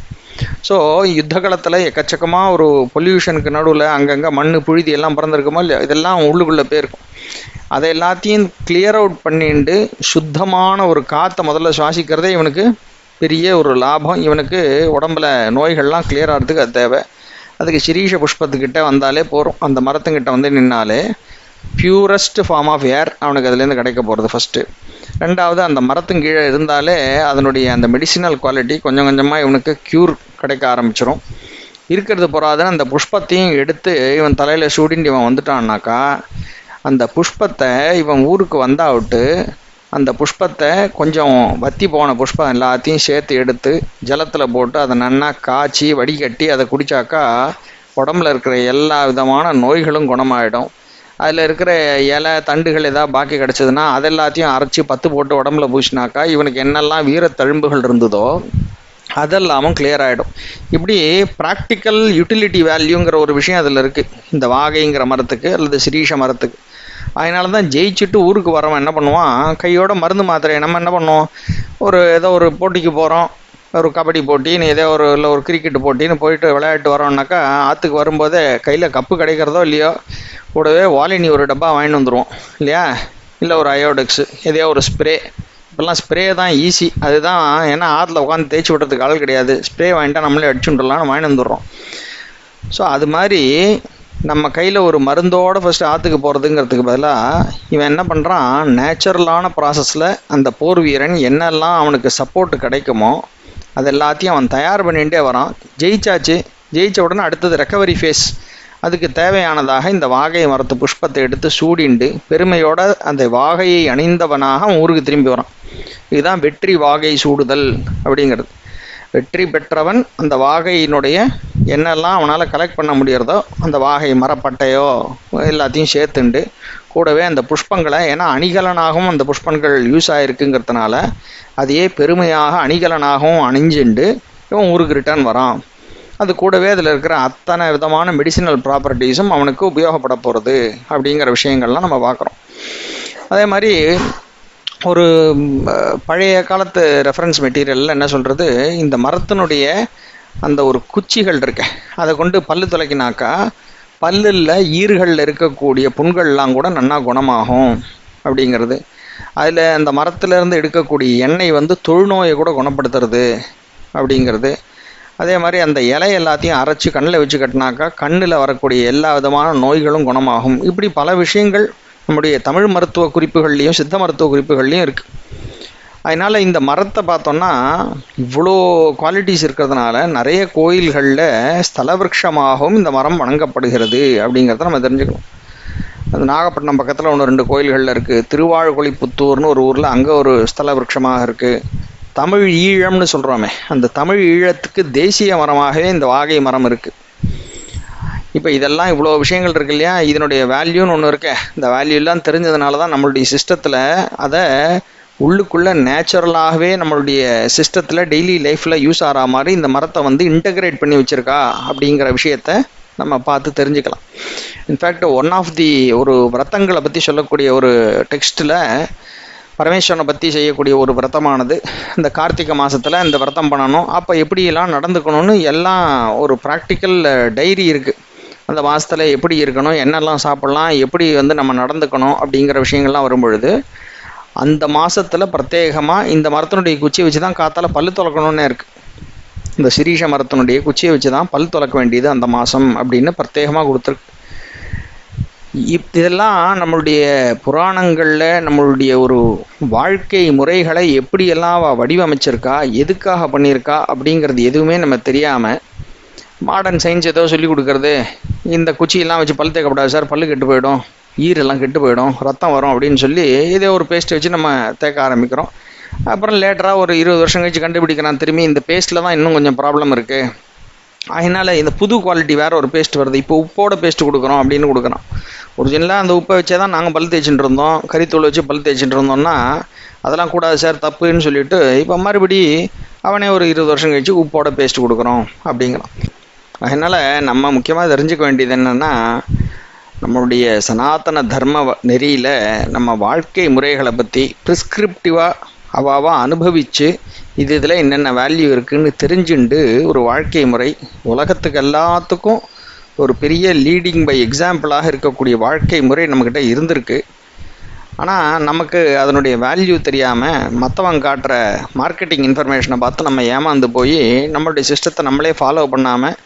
ஸோ யுத்த காலத்தில் எக்கச்சக்கமாக ஒரு பொல்யூஷனுக்கு நடுவில் அங்கங்கே மண் புழுதி எல்லாம் பிறந்திருக்குமோ இல்லையா, இதெல்லாம் உள்ளுக்குள்ளே போயிருக்கும். அதை எல்லாத்தையும் கிளியர் அவுட் பண்ணிட்டு சுத்தமான ஒரு காற்றை முதல்ல சுவாசிக்கிறதே இவனுக்கு பெரிய ஒரு லாபம். இவனுக்கு உடம்புல நோய்கள்லாம் கிளியர் ஆகிறதுக்கு அது தேவை. அதுக்கு சிரீஷ புஷ்பத்துக்கிட்ட வந்தாலே போகிறோம், அந்த மரத்துக்கிட்ட வந்து நின்னாலே பியூரஸ்ட் ஃபார்ம் ஆஃப் ஏர் அவனுக்கு அதுலேருந்து கிடைக்க போகிறது ஃபஸ்ட்டு. ரெண்டாவது, அந்த மரத்தும் கீழே இருந்தாலே அதனுடைய அந்த மெடிசினல் குவாலிட்டி கொஞ்சம் கொஞ்சமாக இவனுக்கு க்யூர் கிடைக்க ஆரம்பிச்சிடும். இருக்கிறது போகாதுன்னு அந்த புஷ்பத்தையும் எடுத்து இவன் தலையில் சூடின்னு இவன் வந்துட்டான்னாக்கா, அந்த புஷ்பத்தை இவன் ஊருக்கு வந்தாவிட்டு அந்த புஷ்பத்தை கொஞ்சம் வத்தி போன புஷ்பம் எல்லாத்தையும் சேர்த்து எடுத்து ஜலத்தில் போட்டு அதை நன்னா காய்ச்சி வடிகட்டி அதை குடித்தாக்கா உடம்புல இருக்கிற எல்லா விதமான நோய்களும் குணமாயிடும். அதில் இருக்கிற இலை தண்டுகள் ஏதாவது பாக்கி கிடச்சதுன்னா அதெல்லாத்தையும் அரைச்சி பத்து போட்டு உடம்புல பூசினாக்கா இவனுக்கு என்னெல்லாம் வீரத்தழும்புகள் இருந்ததோ அதெல்லாமும் கிளியர் ஆகிடும். இப்படி ப்ராக்டிக்கல் யூட்டிலிட்டி வேல்யூங்கிற ஒரு விஷயம் அதில் இருக்குது இந்த வாகைங்கிற மரத்துக்கு அல்லது சிரீஷ மரத்துக்கு. அதனால தான் ஜெயிச்சுட்டு ஊருக்கு வரவன் என்ன பண்ணுவான், கையோட மருந்து மாத்திரை. நம்ம என்ன பண்ணுவோம், ஏதோ ஒரு போட்டிக்கு போகிறோம், ஒரு கபடி போட்டின்னு ஏதோ இல்லை ஒரு கிரிக்கெட் போட்டின்னு போயிட்டு விளையாட்டு வரோம்னாக்கா ஆற்றுக்கு வரும்போதே கையில் கப்பு கிடைக்கிறதோ இல்லையோ கூடவே வாலினி ஒரு டப்பா வாங்கிட்டு வந்துடுவோம் இல்லையா, இல்லை ஒரு அயோடெக்ஸு எதையோ ஒரு ஸ்ப்ரே. இப்போல்லாம் ஸ்ப்ரே தான் ஈஸி, அதுதான். ஏன்னா ஆற்றுல உட்காந்து தேய்ச்சி விட்றதுக்கு ஆள் கிடையாது, ஸ்ப்ரே வாங்கிட்டா நம்மளே அடிச்சுட்டுலான்னு வாங்கிட்டு வந்துடுறோம். ஸோ அது மாதிரி நம்ம கையில் ஒரு மருந்தோடு ஃபஸ்ட்டு ஆற்றுக்கு போகிறதுங்கிறதுக்கு பதிலாக இவன் என்ன பண்ணுறான், நேச்சுரலான ப்ராசஸில் அந்த போர் வீரன் என்னெல்லாம் அவனுக்கு சப்போர்ட் கிடைக்குமோ அது எல்லாத்தையும் அவன் தயார் பண்ணிகிட்டே வரான். ஜெயிச்ச உடனே அடுத்தது ரெக்கவரி ஃபேஸ். அதுக்கு தேவையானதாக இந்த வாகை மரத்து புஷ்பத்தை எடுத்து சூடிண்டு பெருமையோட அந்த வாகையை அணிந்தவனாக அவன் ஊருக்கு திரும்பி வரான். இதுதான் வெற்றி வாகை சூடுதல் அப்படிங்கிறது. வெற்றி பெற்றவன் அந்த வாகையினுடைய என்னெல்லாம் அவனால் கலெக்ட் பண்ண முடியறதோ அந்த வாகை மரப்பட்டையோ எல்லாத்தையும் சேர்த்துண்டு கூடவே அந்த புஷ்பங்களை, ஏன்னா அணிகலனாகவும் அந்த புஷ்பங்கள் யூஸ் ஆகிருக்குங்கிறதுனால அதையே பெருமையாக அணிகலனாகவும் அணிஞ்சுண்டு இவன் ஊருக்கு ரிட்டர்ன் வரான். அது கூடவே அதில் இருக்கிற அத்தனை விதமான மெடிசினல் ப்ராப்பர்ட்டிஸும் அவனுக்கு உபயோகப்பட போகிறது அப்படிங்கிற விஷயங்கள்லாம் நம்ம பார்க்குறோம். அதே மாதிரி ஒரு பழைய காலத்து ரெஃபரன்ஸ் மெட்டீரியலில் என்ன சொல்கிறது, இந்த மரத்தினுடைய அந்த ஒரு குச்சிகள் இருக்க அதை கொண்டு பல்லு துளைக்கினாக்கா பல்லில் ஈறுகளில் இருக்கக்கூடிய புண்கள்லாம் கூட நன்னா குணமாகும் அப்படிங்கிறது. அதில் அந்த மரத்துலேருந்து எடுக்கக்கூடிய எண்ணெய் தொழுநோயை கூட குணப்படுத்துறது அப்படிங்கிறது. அதே மாதிரி அந்த இலை எல்லாத்தையும் அரைச்சி கண்ணில் வச்சு கட்டினாக்கா கண்ணில் வரக்கூடிய எல்லா விதமான நோய்களும் குணமாகும். இப்படி பல விஷயங்கள் நம்முடைய தமிழ் மருத்துவ குறிப்புகள்லேயும் சித்த மருத்துவ குறிப்புகள்லேயும் இருக்குது. அதனால் இந்த மரத்தை பார்த்தோன்னா இவ்வளோ குவாலிட்டிஸ் இருக்கிறதுனால நிறைய கோயில்களில் ஸ்தல விருட்சமாகவும் இந்த மரம் வணங்கப்படுகிறது அப்படிங்கிறத நம்ம தெரிஞ்சுக்கணும். அது நாகப்பட்டினம் பக்கத்தில் 1-2 கோயில்களில் இருக்குது. திருவாழ்கொழிப்புத்தூர்னு ஒரு ஊரில் அங்கே ஒரு ஸ்தல விருட்சமாக இருக்குது. தமிழ் ஈழம்னு சொல்கிறோமே, அந்த தமிழ் ஈழத்துக்கு தேசிய மரமாகவே இந்த வாகை மரம் இருக்குது. இப்போ இதெல்லாம் இவ்வளோ விஷயங்கள் இருக்கு இல்லையா, இதனுடைய வேல்யூன்னு ஒன்று இருக்கு. இந்த வேல்யூலாம் தெரிஞ்சதுனால தான் நம்மளுடைய சிஸ்டத்தில் அதை உள்ளுக்குள்ளே நேச்சுரலாகவே நம்மளுடைய சிஸ்டத்தில் டெய்லி லைஃப்பில் யூஸ் ஆகிற மாதிரி இந்த மரத்தை இன்டகிரேட் பண்ணி வச்சுருக்கா அப்படிங்கிற விஷயத்த நம்ம பார்த்து தெரிஞ்சுக்கலாம். இன்ஃபேக்ட் ஒன் ஆஃப் தி ஒரு விரதங்களை பற்றி சொல்லக்கூடிய ஒரு டெக்ஸ்ட்டில் பரமேஸ்வரனை பற்றி செய்யக்கூடிய ஒரு விரதமானது இந்த கார்த்திகை மாதத்தில் இந்த விரதம் பண்ணணும், அப்போ எப்படியெல்லாம் நடந்துக்கணும்னு எல்லாம் ஒரு ப்ராக்டிக்கல் டைரி இருக்குது. அந்த மாதத்தில் எப்படி இருக்கணும், என்னெல்லாம் சாப்பிட்லாம், எப்படி நம்ம நடந்துக்கணும் அப்படிங்கிற விஷயங்கள்லாம் வரும்பொழுது அந்த மாதத்தில் பிரத்யேகமாக இந்த மரத்தினுடைய குச்சியை வச்சு தான் காத்தால பல்லு துலக்கணும்னு இருக்குது. இந்த சிரீஷ மரத்தினுடைய குச்சியை வச்சு தான் பல் துலக்க வேண்டியது அந்த மாதம் அப்படின்னு பிரத்யேகமாக கொடுத்துருக்கு. இதெல்லாம் நம்மளுடைய புராணங்களில் நம்மளுடைய ஒரு வாழ்க்கை முறைகளை எப்படியெல்லாம் வடிவமைச்சிருக்கா, எதுக்காக பண்ணியிருக்கா அப்படிங்கிறது எதுவுமே நம்ம தெரியாமல் மாடர்ன் சயின்ஸ் ஏதோ சொல்லி கொடுக்கறது, இந்த குச்சியெல்லாம் வச்சு பல் தேய்க்கப்படாது சார், பல்லு கெட்டு போயிடும், ஈரெல்லாம் கெட்டு போயிடும், ரத்தம் வரும் அப்படின்னு சொல்லி இதே ஒரு பேஸ்ட்டை வச்சு நம்ம தேய்க்க ஆரம்பிக்கிறோம். அப்புறம் லேட்டராக ஒரு 20 வருஷம் கழிச்சு கண்டுபிடிக்கிறான் திரும்பி இந்த பேஸ்ட்டில் தான் இன்னும் கொஞ்சம் ப்ராப்ளம் இருக்குது, அதனால் இந்த புது குவாலிட்டி வேறு ஒரு பேஸ்ட் வருது, இப்போ உப்போட பேஸ்ட்டு கொடுக்குறோம் அப்படின்னு கொடுக்குறோம். ஒரிஜினலாக அந்த உப்பை வச்சே தான் நாங்கள் பல் தேய்ச்சிட்டு இருந்தோம், கறித்தூள் வச்சு பல் தேய்ச்சிட்டு இருந்தோம்னா அதெல்லாம் கூடாது சார் தப்புன்னு சொல்லிவிட்டு இப்போ மறுபடி அவனே ஒரு 20 வருஷம் கழிச்சு உப்போட பேஸ்ட் கொடுக்குறோம் அப்படிங்கிறான். அதனால் நம்ம முக்கியமாக தெரிஞ்சுக்க வேண்டியது என்னென்னா, நம்மளுடைய சனாதன தர்ம நெறியில் நம்ம வாழ்க்கை முறைகளை பற்றி ப்ரிஸ்கிரிப்டிவாக அவாவா அனுபவித்து இதில் என்னென்ன வேல்யூ இருக்குதுன்னு தெரிஞ்சுண்டு ஒரு வாழ்க்கை முறை உலகத்துக்கு எல்லாத்துக்கும் ஒரு பெரிய லீடிங் பை எக்ஸாம்பிளாக இருக்கக்கூடிய வாழ்க்கை முறை நம்மக்கிட்ட இருந்திருக்கு. ஆனால் நமக்கு அதனுடைய வேல்யூ தெரியாமல் மற்றவங்க காட்டுற மார்க்கெட்டிங் இன்ஃபர்மேஷனை பார்த்து நம்ம ஏமாந்து போய் நம்மளுடைய சிஸ்டத்தை நம்மளே ஃபாலோ பண்ணாமல்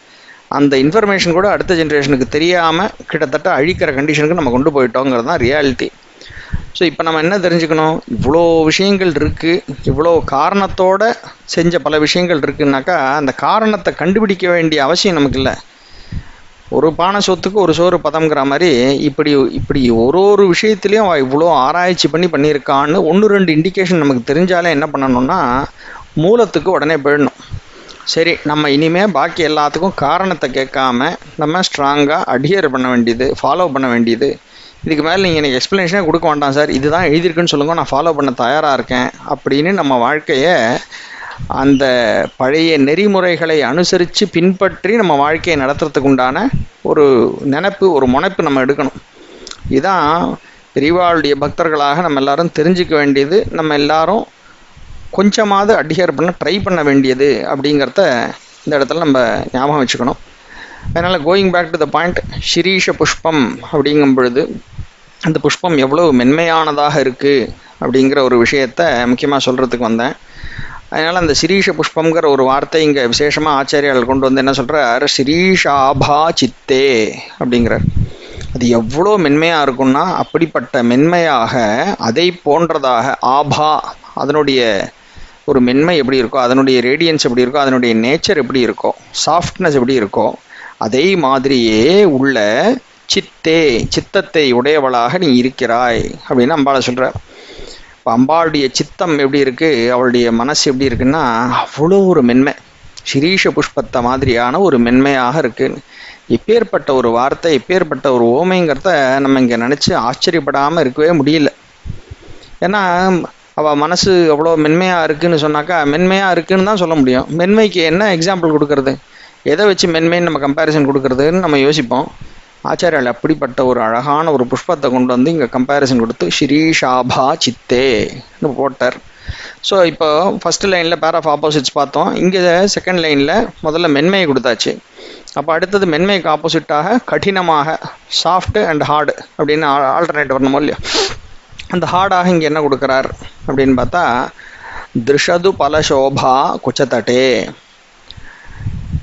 அந்த இன்ஃபர்மேஷன் கூட அடுத்த ஜென்ரேஷனுக்கு தெரியாமல் கிட்டத்தட்ட அழிக்கிற கண்டிஷனுக்கு நம்ம கொண்டு போயிட்டோங்கிறது தான் ரியாலிட்டி. ஸோ இப்போ நம்ம என்ன தெரிஞ்சுக்கணும், இவ்வளோ விஷயங்கள் இருக்குது, இவ்வளோ காரணத்தோடு செஞ்ச பல விஷயங்கள் இருக்குன்னாக்கா அந்த காரணத்தை கண்டுபிடிக்க வேண்டிய அவசியம் நமக்கு இல்லை. ஒரு பானை சொத்துக்கு ஒரு சோறு பதம்ங்கிற மாதிரி இப்படி ஒரு விஷயத்துலேயும் இவ்வளோ ஆராய்ச்சி பண்ணியிருக்கான்னு 1-2 இண்டிகேஷன் நமக்கு தெரிஞ்சாலே என்ன பண்ணணும்னா மூலத்துக்கு உடனே போயிடணும். சரி, நம்ம இனிமேல் பாக்கி எல்லாத்துக்கும் காரணத்தை கேட்காம நம்ம ஸ்ட்ராங்காக அடியர் பண்ண வேண்டியது, ஃபாலோ பண்ண வேண்டியது. இதுக்கு மேலே நீங்கள் எனக்கு எக்ஸ்ப்ளனேஷனே கொடுக்க வேண்டாம் சார், இதுதான் எழுதியிருக்குன்னு சொல்லுங்கள், நான் ஃபாலோ பண்ண தயாராக இருக்கேன் அப்படின்னு நம்ம வாழ்க்கையை அந்த பழைய நெறிமுறைகளை அனுசரித்து பின்பற்றி நம்ம வாழ்க்கையை நடத்துறதுக்கு உண்டான ஒரு நினைப்பு, ஒரு முனைப்பு நம்ம எடுக்கணும். இதுதான் பெரியவாளுடைய பக்தர்களாக நம்ம எல்லாரும் தெரிஞ்சுக்க வேண்டியது, நம்ம எல்லாரும் கொஞ்சமாவது அட்ஹியர் பண்ண ட்ரை பண்ண வேண்டியது அப்படிங்கிறத இந்த இடத்துல நம்ம ஞாபகம் வச்சுக்கணும். அதனால் going back to the point, சிரீஷ புஷ்பம் அப்படிங்கும் பொழுது அந்த புஷ்பம் எவ்வளோ மென்மையானதாக இருக்குது அப்படிங்கிற ஒரு விஷயத்தை முக்கியமாக சொல்கிறதுக்கு வந்தேன். அதனால் அந்த சிரீஷ புஷ்பங்கிற ஒரு வார்த்தை இங்கே விசேஷமாக ஆச்சாரியால் கொண்டு வந்து என்ன சொல்கிறார், சிரீஷாபா சித்தே அப்படிங்கிறார். அது எவ்வளோ மென்மையாக இருக்குன்னா அப்படிப்பட்ட மென்மையாக அதை போன்றதாக ஆபா, அதனுடைய ஒரு மென்மை எப்படி இருக்கோ, அதனுடைய ரேடியன்ஸ் எப்படி இருக்கோ, அதனுடைய நேச்சர் எப்படி இருக்கோ, சாஃப்ட்னஸ் எப்படி இருக்கோ, அதே மாதிரியே உள்ள சித்தே, சித்தத்தை உடையவளாக நீ இருக்கிறாய் அப்படின்னு அம்பாளை சொல்கிறார். இப்போ அம்பாளுடைய சித்தம் எப்படி இருக்குது, அவளுடைய மனசு எப்படி இருக்குன்னா அவ்வளோ ஒரு மென்மை, சிரீஷ புஷ்பத்தை மாதிரியான ஒரு மென்மையாக இருக்குன்னு. எப்பேற்பட்ட ஒரு வார்த்தை, எப்பேற்பட்ட ஒரு ஓமைங்கிறத நம்ம இங்கே நினச்சி ஆச்சரியப்படாமல் இருக்கவே முடியல. ஏன்னா அவள் மனசு அவ்வளோ மென்மையாக இருக்குதுன்னு சொன்னாக்கா மென்மையாக இருக்குதுன்னு தான் சொல்ல முடியும். மென்மைக்கு என்ன எக்ஸாம்பிள் கொடுக்கறது, எதை வச்சு மென்மைன்னு நம்ம கம்பேரிசன் கொடுக்கறதுன்னு நம்ம யோசிப்போம். ஆச்சாரியால் அப்படிப்பட்ட ஒரு அழகான ஒரு புஷ்பத்தை கொண்டு வந்து இங்கே கம்பேரிசன் கொடுத்து ஸ்ரீஷாபா சித்தேன்னு போட்டார். ஸோ இப்போ ஃபஸ்ட்டு லைனில் பேர் ஆஃப் ஆப்போசிட்ஸ் பார்த்தோம், இங்கே செகண்ட் லைனில் முதல்ல மென்மையை கொடுத்தாச்சு. அப்போ அடுத்தது மென்மைக்கு ஆப்போசிட்டாக கடினமாக, சாஃப்ட்டு அண்ட் ஹார்டு அப்படின்னு ஆல்டர்னேட் வரணுமோ இல்லையோ, அந்த ஹார்டாக இங்கே என்ன கொடுக்குறார் அப்படின்னு பார்த்தா திருஷது பலசோபா குச்சத்தட்டே.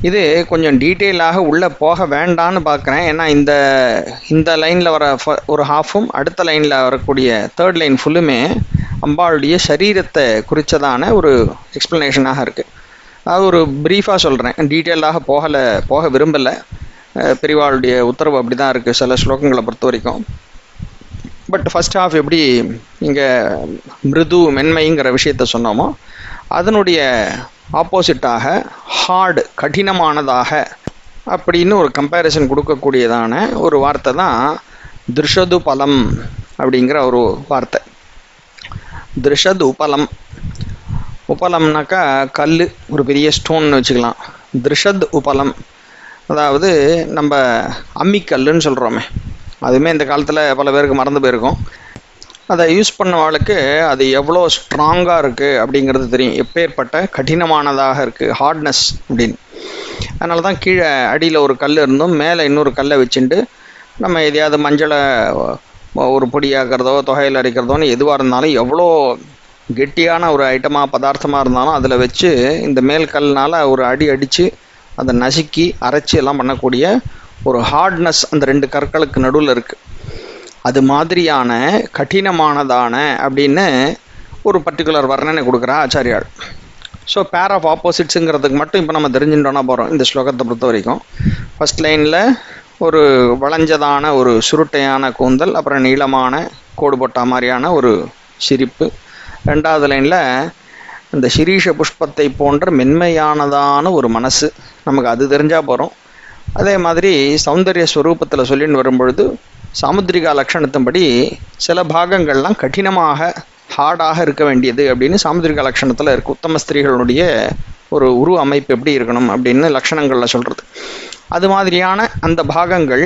இது கொஞ்சம் டீட்டெயிலாக உள்ளே போக வேண்டான்னு பார்க்குறேன். ஏன்னா இந்த லைனில் வர ஒரு ஹாஃபும் அடுத்த லைனில் வரக்கூடிய தேர்ட் லைன் ஃபுல்லுமே அம்பாளுடைய சரீரத்தை குறித்ததான ஒரு எக்ஸ்ப்ளனேஷனாக இருக்குது. அது ஒரு ப்ரீஃபாக சொல்கிறேன், டீட்டெயிலாக போக விரும்பலை. பெரியவாளுடைய உத்தரவு அப்படி தான் இருக்குது சில ஸ்லோகங்களை பொறுத்த வரைக்கும். பட் ஃபஸ்ட் ஹாஃப் எப்படி இங்கே மிருது மென்மைங்கிற விஷயத்த சொன்னோமோ அதனுடைய ஆப்போசிட்டாக ஹார்டு, கடினமானதாக அப்படின்னு ஒரு கம்பேரிசன் கொடுக்கக்கூடியதான ஒரு வார்த்தை தான் திருஷது பலம் அப்படிங்கிற ஒரு வார்த்தை. திருஷது உபலம், உபலம்னாக்கா கல், ஒரு பெரிய ஸ்டோன்னு வச்சுக்கலாம். திருஷத் உபலம் அதாவது நம்ம அம்மிக்கல்லுன்னு சொல்கிறோமே, அதுவுமே இந்த காலத்தில் பல பேருக்கு மறந்து போயிருக்கும். அதை யூஸ் பண்ணவாளுக்கு அது எவ்வளோ ஸ்ட்ராங்காக இருக்குது அப்படிங்கிறது தெரியும், எப்பேற்பட்ட கடினமானதாக இருக்குது, ஹார்ட்னஸ் அப்படின்னு. அதனால தான் கீழே அடியில் ஒரு கல் இருந்தும் மேலே இன்னொரு கல்லை வச்சுட்டு நம்ம எதையாவது மஞ்சளை ஒரு பொடியாக்கிறதோ தொகையில் அரைக்கிறதோன்னு எதுவாக இருந்தாலும் எவ்வளோ கெட்டியான ஒரு ஐட்டமாக பதார்த்தமாக இருந்தாலும் அதில் வச்சு இந்த மேல் கல்னால் ஒரு அடி அடித்து அதை நசுக்கி அரைச்சி எல்லாம் பண்ணக்கூடிய ஒரு ஹார்ட்னஸ் அந்த ரெண்டு கற்களுக்கு நடுவில் இருக்குது. அது மாதிரியான கடினமானதான அப்படின்னு ஒரு பர்டிகுலர் வர்ணனை கொடுக்குறா ஆச்சாரியாள். ஸோ பேர் ஆஃப் ஆப்போசிட்ஸுங்கிறதுக்கு மட்டும் இப்போ நம்ம தெரிஞ்சுட்டோன்னா போகிறோம். இந்த ஸ்லோகத்தை பொறுத்த வரைக்கும் ஃபஸ்ட் லைனில் ஒரு வளைஞ்சதான ஒரு சுருட்டையான கூந்தல், அப்புறம் நீளமான கோடு போட்ட மாதிரியான ஒரு சிரிப்பு. ரெண்டாவது லைனில் இந்த சிரீஷ புஷ்பத்தை போன்ற மென்மையானதான ஒரு மனசு, நமக்கு அது தெரிஞ்சால் போகிறோம். அதே மாதிரி சௌந்தர்ய ஸ்வரூபத்தில் சொல்லின்னு வரும்பொழுது சாமுத்திரிகா லக்ஷணத்தின்படி சில பாகங்கள்லாம் கடினமாக ஹார்டாக இருக்க வேண்டியது அப்படின்னு சாமுத்திரிகா லக்ஷணத்தில் இருக்குது. உத்தம ஸ்திரீகளுடைய ஒரு உருவ அமைப்பு எப்படி இருக்கணும் அப்படின்னு லக்ஷணங்களில் சொல்கிறது. அது மாதிரியான அந்த பாகங்கள்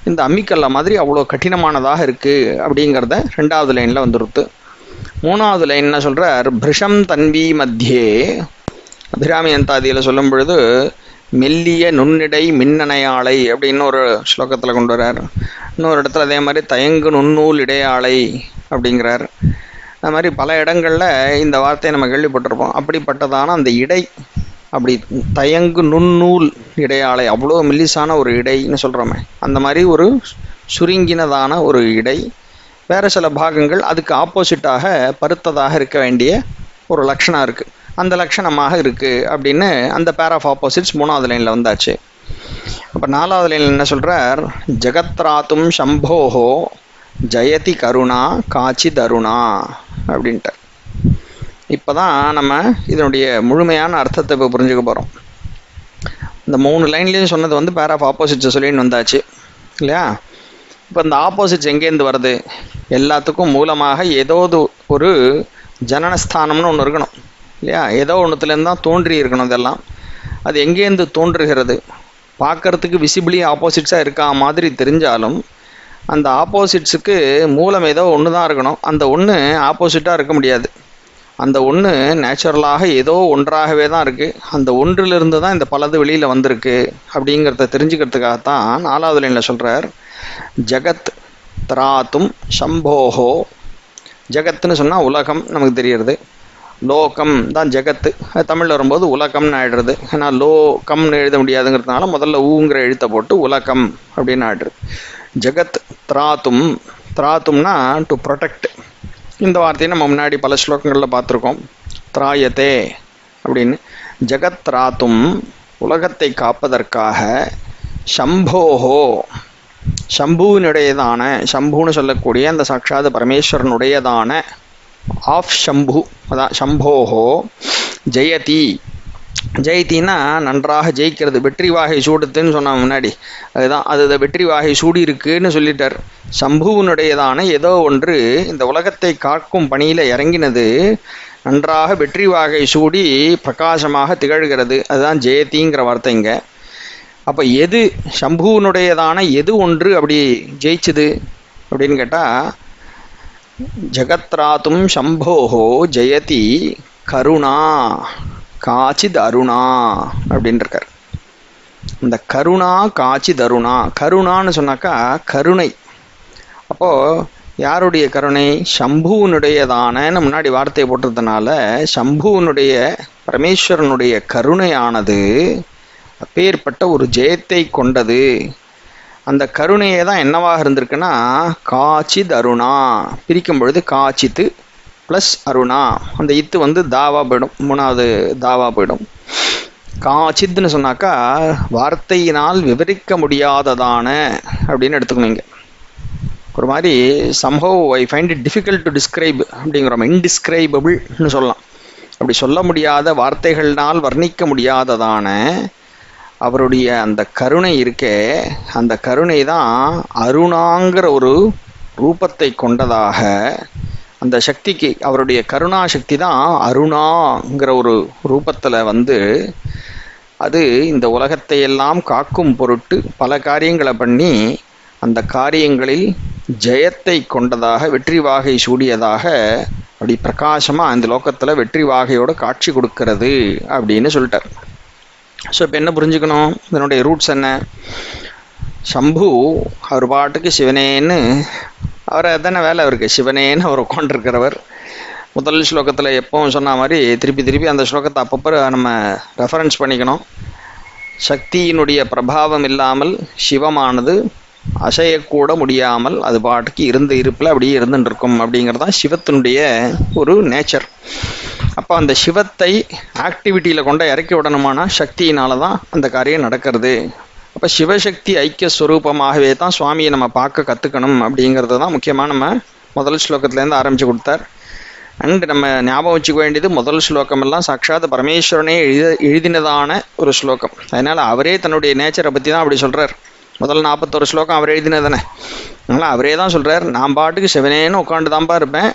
இந்த அம்மிக்கல்ல மாதிரி அவ்வளோ கடினமானதாக இருக்குது அப்படிங்கிறத ரெண்டாவது லைனில் வந்துருத்து. மூணாவது லைன் என்ன சொல்கிறார், பிருஷம் தன்வி மத்தியே அபிராமி அந்தாதியில் சொல்லும் பொழுது மெல்லிய நுண்ணிடை மின்னணையாளை அப்படின்னு ஒரு ஸ்லோகத்தில் கொண்டு வர்றார். இன்னொரு இடத்துல அதே மாதிரி தயங்கு நுண்ணூல் இடையாளை அப்படிங்கிறார். அது மாதிரி பல இடங்களில் இந்த வார்த்தையை நம்ம கேள்விப்பட்டிருப்போம். அப்படிப்பட்டதான அந்த இடை, அப்படி தயங்கு நுண்ணூல் இடையாளை, அவ்வளோ மெல்லிசான ஒரு இடைன்னு சொல்கிறோமே, அந்த மாதிரி ஒரு சுருங்கினதான ஒரு இடை. வேறு சில பாகங்கள் அதுக்கு ஆப்போசிட்டாக பருத்ததாக இருக்க வேண்டிய ஒரு லக்ஷணம் இருக்குது, அந்த லக்ஷணமாக இருக்குது அப்படின்னு அந்த பேர் ஆஃப் ஆப்போசிட்ஸ் மூணாவது லைனில் வந்தாச்சு. அப்போ நாலாவது லைனில் என்ன சொல்கிறார், ஜெகத்ராத்தும் சம்போஹோ ஜெயதி கருணா காட்சி தருணா அப்படின்ட்டு. இப்போ தான் நம்ம இதனுடைய முழுமையான அர்த்தத்தை இப்போ புரிஞ்சுக்க போகிறோம். இந்த 3 லைன்லேயும் சொன்னது வந்து பேர் ஆஃப் ஆப்போசிட்ஸை சொல்லின்னு வந்தாச்சு இல்லையா. இப்போ இந்த ஆப்போசிட்ஸ் எங்கேருந்து வருது, எல்லாத்துக்கும் மூலமாக ஏதோ ஒரு ஜனனஸ்தானம்னு ஒன்று இருக்கணும் இல்லையா. ஏதோ ஒன்றுத்துலேருந்து தான் தோன்றி இருக்கணும். இதெல்லாம் அது எங்கேருந்து தோன்றுகிறது, பார்க்குறதுக்கு விசிபிளி ஆப்போசிட்ஸாக இருக்கா மாதிரி தெரிஞ்சாலும் அந்த ஆப்போசிட்ஸுக்கு மூலம் ஏதோ ஒன்று தான் இருக்கணும். அந்த ஒன்று ஆப்போசிட்டாக இருக்க முடியாது. அந்த ஒன்று நேச்சுரலாக ஏதோ ஒன்றாகவே தான் இருக்குது. அந்த ஒன்றிலிருந்து தான் இந்த பலது வெளியில் வந்திருக்கு அப்படிங்கிறத தெரிஞ்சுக்கிறதுக்காகத்தான் நாலாவது லைனில் சொல்கிறார், ஜகத் திராத்தும் சம்போஹோ. ஜகத்துன்னு சொன்னால் உலகம் நமக்கு தெரியறது, லோகம் தான் ஜகத்து. அது தமிழில் வரும்போது உலகம்னு ஆயிடுறது. ஏன்னா லோகம்னு எழுத முடியாதுங்கிறதுனால முதல்ல ஊங்கிற எழுத்தை போட்டு உலகம் அப்படின்னு ஆயிடுறது. ஜகத் திராத்தும், திராத்தும்னா டு ப்ரொடெக்ட். இந்த வார்த்தையை நம்ம முன்னாடி பல ஸ்லோகங்களில் பார்த்துருக்கோம், திராயத்தே அப்படின்னு. ஜகத் திராத்தும் உலகத்தை காப்பதற்காக, சம்போஹோ சம்புவினுடையதான, சம்புன்னு சொல்லக்கூடிய அந்த சாட்சாத் பரமேஸ்வரனுடையதான ஆஃப் சம்பு, அதான் சம்போஹோ ஜெயதி. ஜெயத்தின்னா நன்றாக ஜெயிக்கிறது, வெற்றி வாகை சூடுத்துன்னு சொன்னாங்க முன்னாடி, அதுதான் அது வெற்றி வாகை சூடி இருக்குன்னு சொல்லிட்டார். சம்புவனுடையதான ஏதோ ஒன்று இந்த உலகத்தை காக்கும் பணியில் இறங்கினது, நன்றாக வெற்றி வாகை சூடி பிரகாசமாக திகழ்கிறது, அதுதான் ஜெயத்திங்கிற வார்த்தைங்க. அப்போ எது சம்புவனுடையதான எது ஒன்று அப்படி ஜெயிச்சுது அப்படின்னு கேட்டால், ஜகத்ராத்தும் சம்போஹோ ஜெயதி கருணா காச்சித் அருணா அப்படின்ட்டுருக்கார். இந்த கருணா காச்சித் அருணா, கருணான்னு சொன்னாக்கா கருணை. அப்போது யாருடைய கருணை, சம்புவனுடையதானன்னு முன்னாடி வார்த்தையை போட்டதுனால சம்புவனுடைய பரமேஸ்வரனுடைய கருணையானது அப்பேற்பட்ட ஒரு ஜெயத்தை கொண்டது. அந்த கருணையே தான் என்னவாக இருந்திருக்குன்னா காச்சித் அருணா. பிரிக்கும் பொழுது காச்சித்து ப்ளஸ் அருணா, அந்த இத்து வந்து தாவா போயிடும், மூணாவது தாவா போயிடும். காச்சித்னு சொன்னாக்கா வார்த்தையினால் விவரிக்க முடியாததான அப்படின்னு எடுத்துக்கணுங்க. ஒரு மாதிரி somehow I find it difficult to describe அப்படிங்கிறோம், இன்டிஸ்கிரைபபிள்னு சொல்லலாம். அப்படி சொல்ல முடியாத, வார்த்தைகள்னால் வர்ணிக்க முடியாததான அவருடைய அந்த கருணை இருக்கே, அந்த கருணை தான் அருணாங்கிற ஒரு ரூபத்தை கொண்டதாக. அந்த சக்திக்கு, அவருடைய கருணா சக்தி தான் அருணாங்கிற ஒரு ரூபத்தில் வந்து அது இந்த உலகத்தை எல்லாம் காக்கும் பொருட்டு பல காரியங்களை பண்ணி அந்த காரியங்களில் ஜெயத்தை கொண்டதாக, வெற்றி வாகை சூடியதாக, அப்படி பிரகாசமாக இந்த லோகத்தில் வெற்றி வாகையோடு காட்சி கொடுக்கிறது அப்படின்னு சொல்லிட்டார். ஸோ இப்போ என்ன புரிஞ்சுக்கணும், இதனுடைய ரூட்ஸ் என்ன. சம்பு அவர் பாட்டுக்கு சிவனேன்னு அவரை தானே வேலை அவருக்கு, சிவனேன்னு அவர் உட்காண்டிருக்கிறவர். முதல் ஸ்லோகத்தில் எப்பவும் சொன்ன மாதிரி திருப்பி திருப்பி அந்த ஸ்லோகத்தை அப்பப்போ நம்ம ரெஃபரன்ஸ் பண்ணிக்கணும். சக்தியினுடைய பிரபாவம் இல்லாமல் சிவமானது அசையக்கூட முடியாமல் அது பாட்டுக்கு இருப்பில் அப்படியே இருந்துட்டு இருக்கும் அப்படிங்கிறது தான் சிவத்தினுடைய ஒரு நேச்சர். அப்போ அந்த சிவத்தை ஆக்டிவிட்டியில் கொண்டு இறக்கி விடணுமானா சக்தியினால தான் அந்த காரியம் நடக்கிறது. அப்போ சிவசக்தி ஐக்கிய ஸ்வரூபமாகவே தான் சுவாமியை நம்ம பார்க்க கற்றுக்கணும் அப்படிங்கிறது தான் முக்கியமாக நம்ம முதல் ஸ்லோகத்துலேருந்து ஆரம்பித்து கொடுத்தார். அண்ட் நம்ம ஞாபகம் வச்சுக்க வேண்டியது முதல் ஸ்லோகமெல்லாம் சாட்சாத் பரமேஸ்வரனே எழுதினதான ஒரு ஸ்லோகம். அதனால் அவரே தன்னுடைய நேச்சரை பற்றி தான் அப்படி சொல்கிறார். முதல் 41 ஸ்லோகம் அவர் எழுதினதானே, அதனால் அவரே தான் சொல்கிறார், நான் பாட்டுக்கு சிவனேன்னு உட்காந்து தான்ப்பா இருப்பேன்,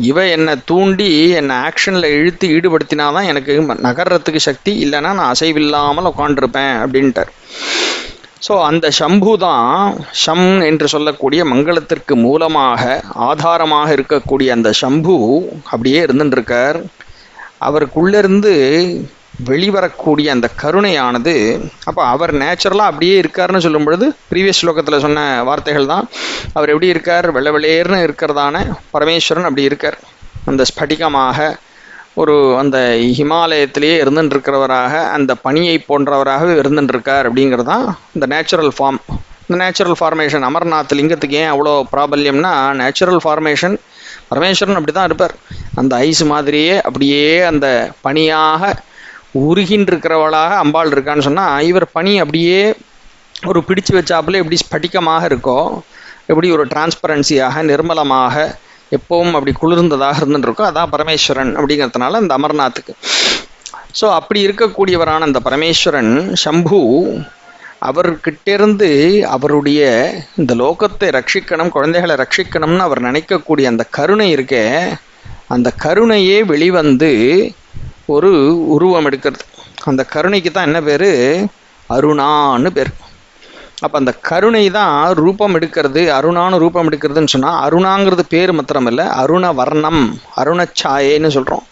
இவ என்னை தூண்டி என்னை ஆக்ஷனில் இழுத்து ஈடுபடுத்தினாதான் எனக்கு நகர்றதுக்கு சக்தி, இல்லைன்னா நான் அசைவில்லாமல் உட்காண்டிருப்பேன் அப்படின்ட்டார். ஸோ அந்த சம்பு தான் ஷம் என்று சொல்லக்கூடிய மங்களத்திற்கு மூலமாக ஆதாரமாக இருக்கக்கூடிய அந்த சம்பு அப்படியே இருந்துட்டுருக்கார். அவருக்குள்ளேருந்து வெளிவரக்கூடிய அந்த கருணையானது, அப்போ அவர் நேச்சுரலாக அப்படியே இருக்காருன்னு சொல்லும் பொழுது ப்ரீவியஸ் ஸ்லோகத்தில் சொன்ன வார்த்தைகள் தான். அவர் எப்படி இருக்கார், வெள்ளை வெளியேர்னு இருக்கிறதான பரமேஸ்வரன் அப்படி இருக்கார். அந்த ஸ்படிகமாக ஒரு அந்த ஹிமாலயத்திலேயே இருந்துட்டுருக்கிறவராக, அந்த பனியை போன்றவராகவே இருந்துட்டுருக்கார் அப்படிங்கிறது தான் இந்த நேச்சுரல் ஃபார்ம். இந்த நேச்சுரல் ஃபார்மேஷன் அமர்நாத் லிங்கத்துக்கு ஏன் அவ்வளோ ப்ராபல்யம்னா, நேச்சுரல் ஃபார்மேஷன் பரமேஸ்வரன் அப்படி தான் இருப்பார். அந்த ஐஸ் மாதிரியே அப்படியே அந்த பனியாக உருகின்றிருக்கிறவளாக அம்பாள் இருக்கான்னு சொன்னால், இவர் பனி அப்படியே ஒரு பிடிச்சு வச்சாப்புல எப்படி ஸ்படிகமாக இருக்கோ, எப்படி ஒரு டிரான்ஸ்பரன்சியாக நிர்மலமாக எப்பவும் அப்படி குளிர்ந்ததாக இருந்துருக்கோ, அதான் பரமேஸ்வரன் அப்படிங்கிறதுனால அந்த அமர்நாத்துக்கு. ஸோ அப்படி இருக்கக்கூடியவரான அந்த பரமேஸ்வரன் சம்பு, அவர்கிட்டேருந்து அவருடைய இந்த லோகத்தை ரட்சிக்கணும், குழந்தைகளை ரட்சிக்கணும்னு அவர் நினைக்கக்கூடிய அந்த கருணை இருக்கே, அந்த கருணையே வெளிவந்து ஒரு உருவம் எடுக்கிறது. அந்த கருணைக்கு தான் என்ன பேர், அருணான்னு பேர். அப்போ அந்த கருணை தான் ரூபம் எடுக்கிறது, அருணான்னு ரூபம் எடுக்கிறதுன்னு சொன்னால், அருணாங்கிறது பேர் மாத்திரமில்லை, அருண வர்ணம், அருணச்சாயேன்னு சொல்கிறோம்.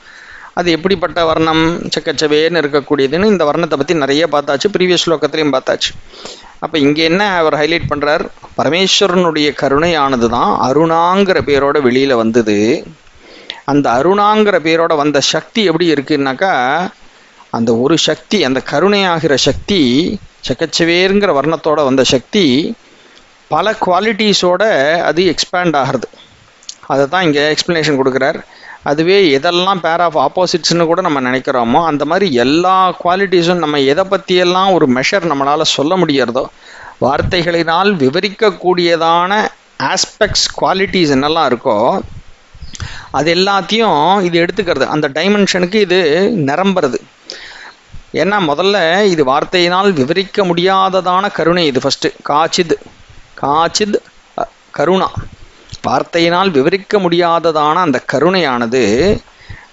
அது எப்படிப்பட்ட வர்ணம், சக்கச்சவேன்னு இருக்கக்கூடியதுன்னு இந்த வர்ணத்தை பற்றி நிறைய பார்த்தாச்சு, ப்ரீவியஸ் ஸ்லோகத்துலேயும் பார்த்தாச்சு. அப்போ இங்கே என்ன அவர் ஹைலைட் பண்ணுறார், பரமேஸ்வரனுடைய கருணையானது தான் அருணாங்கிற பேரோட வெளியில் வந்தது. அந்த அருணாங்கிற பேரோட வந்த சக்தி எப்படி இருக்குன்னாக்கா, அந்த ஒரு சக்தி, அந்த கருணையாகிற சக்தி, சக்கச்சவேருங்கிற வர்ணத்தோட வந்த சக்தி பல குவாலிட்டிஸோட அது எக்ஸ்பேண்ட் ஆகிறது. அதை தான் இங்கே எக்ஸ்ப்ளனேஷன் கொடுக்குறார். அதுவே எதெல்லாம் பேர் ஆஃப் ஆப்போசிட்ஸ்னு கூட நம்ம நினைக்கிறோமோ, அந்த மாதிரி எல்லா குவாலிட்டிஸும் நம்ம எதை பற்றியெல்லாம் ஒரு மெஷர் நம்மளால் சொல்ல முடியறதோ, வார்த்தைகளினால் விவரிக்கக்கூடியதான ஆஸ்பெக்ட்ஸ் குவாலிட்டிஸ் என்னெல்லாம் இருக்கோ அது எல்லாத்தையும் இது எடுத்துக்கிறது. அந்த டைமென்ஷனுக்கு இது நிரம்புறது. ஏன்னா முதல்ல இது வார்த்தையினால் விவரிக்க முடியாததான கருணை. இது ஃபஸ்ட்டு காச்சித் கருணா, வார்த்தையினால் விவரிக்க முடியாததான அந்த கருணையானது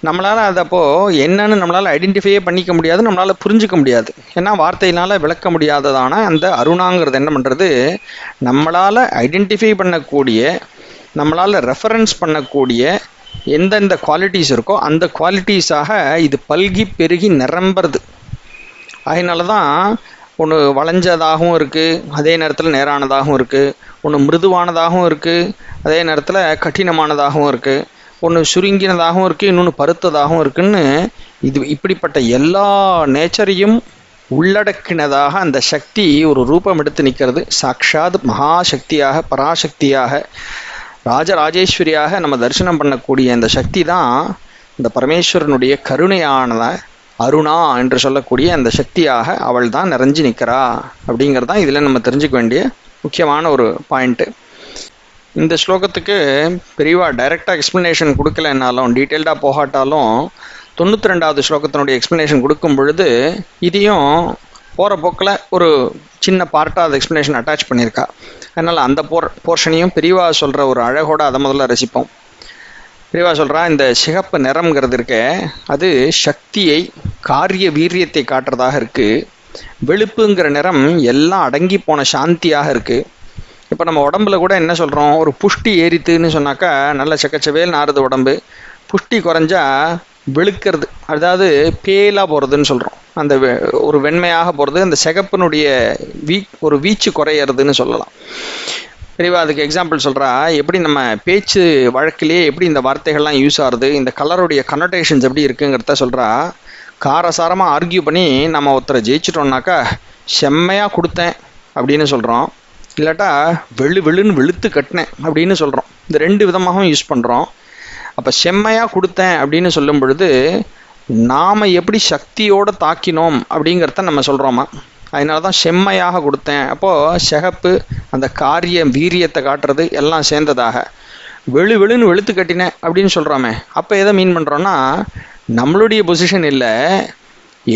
நம்மளால் அது அப்போது என்னன்னு நம்மளால் ஐடென்டிஃபையே பண்ணிக்க முடியாது, நம்மளால் புரிஞ்சிக்க முடியாது. ஏன்னா வார்த்தையினால் விளக்க முடியாததான அந்த அருணாங்கிறது என்ன பண்ணுறது, நம்மளால் ஐடென்டிஃபை பண்ணக்கூடிய, நம்மளால் ரெஃபரன்ஸ் பண்ணக்கூடிய எந்தெந்த குவாலிட்டிஸ் இருக்கோ அந்த குவாலிட்டிஸாக இது பல்கி பெருகி நிரம்புறது. அதனால தான் ஒன்று வளைஞ்சதாகவும் இருக்குது, அதே நேரத்தில் நேரானதாகவும் இருக்குது, ஒன்று மிருதுவானதாகவும் இருக்குது, அதே நேரத்தில் கடினமானதாகவும் இருக்குது, ஒன்று சுருங்கினதாகவும் இருக்குது, இன்னொன்று பருத்ததாகவும் இருக்குன்னு, இது இப்படிப்பட்ட எல்லா நேச்சரையும் உள்ளடக்கினதாக அந்த சக்தி ஒரு ரூபம் எடுத்து நிற்கிறது. சாக்ஷாத் மகாசக்தியாக, பராசக்தியாக, ராஜராஜேஸ்வரியாக நம்ம தரிசனம் பண்ணக்கூடிய அந்த சக்தி தான் இந்த பரமேஸ்வரனுடைய கருணையானத அருணா என்று சொல்லக்கூடிய அந்த சக்தியாக அவள் தான் நிறைஞ்சு நிற்கிறா அப்படிங்கிறது தான் இதில் நம்ம தெரிஞ்சுக்க வேண்டிய முக்கியமான ஒரு பாயிண்ட்டு. இந்த ஸ்லோகத்துக்கு பெரியவா டைரெக்டாக எக்ஸ்ப்ளனேஷன் கொடுக்கலைன்னாலும், டீட்டெயில்டாக போகாட்டாலும் 92வது ஸ்லோகத்தினுடைய எக்ஸ்ப்ளனேஷன் கொடுக்கும் பொழுது இதையும் போகிற போக்கில் ஒரு சின்ன பார்ட்டாக அது எக்ஸ்ப்ளனேஷன் அட்டாச் பண்ணியிருக்கா. அதனால் அந்த போர்ஷனையும் பெரியவா சொல்கிற ஒரு அழகோடு அதை முதல்ல ரசிப்போம். பெரியவா சொல்கிறா, இந்த சிகப்பு நிறம்ங்கிறது இருக்க அது சக்தியை, காரிய வீரியத்தை காட்டுறதாக இருக்குது. வெளுப்புங்கிற நிறம் எல்லாம் அடங்கி போன சாந்தியாக இருக்குது. இப்போ நம்ம உடம்புல கூட என்ன சொல்கிறோம், ஒரு புஷ்டி ஏறித்துன்னு சொன்னாக்கா நல்ல சக்கச்சவேல் நாறுது உடம்பு, புஷ்டி குறைஞ்சா வெளுக்கிறது, அதாவது பேலாக போகிறதுன்னு சொல்கிறோம். அந்த ஒரு வெண்மையாக போகிறது, அந்த சிகப்பினுடைய ஒரு வீச்சு குறையிறதுன்னு சொல்லலாம். பெரியவா அதுக்கு எக்ஸாம்பிள் சொல்கிறா, எப்படி நம்ம பேச்சு வழக்கிலேயே எப்படி இந்த வார்த்தைகள்லாம் யூஸ் ஆகுது, இந்த கலருடைய கனோட்டேஷன்ஸ் எப்படி இருக்குங்கிறத சொல்கிறா. காரசாரமாக ஆர்கியூ பண்ணி நம்ம ஒருத்தரை ஜெயிச்சிட்டோம்னாக்கா செம்மையாக கொடுத்தேன் அப்படின்னு சொல்கிறோம், இல்லாட்டா வெளுன்னு வெளுத்து கட்டினேன் அப்படின்னு சொல்கிறோம். இந்த ரெண்டு விதமாகவும் யூஸ் பண்ணுறோம். அப்போ செம்மையாக கொடுத்தேன் அப்படின்னு சொல்லும் பொழுது நாம் எப்படி சக்தியோடு தாக்கினோம் அப்படிங்கிறத நம்ம சொல்கிறோமா, அதனால தான் செம்மையாக கொடுத்தேன். அப்போது சிகப்பு அந்த காரிய வீரியத்தை காட்டுறது எல்லாம் சேர்ந்ததாக வெளுன்னு வெளுத்து கட்டினேன் அப்படின்னு சொல்கிறோமே, அப்போ எதை மீன் பண்ணுறோன்னா நம்மளுடைய பொசிஷன் இல்லை,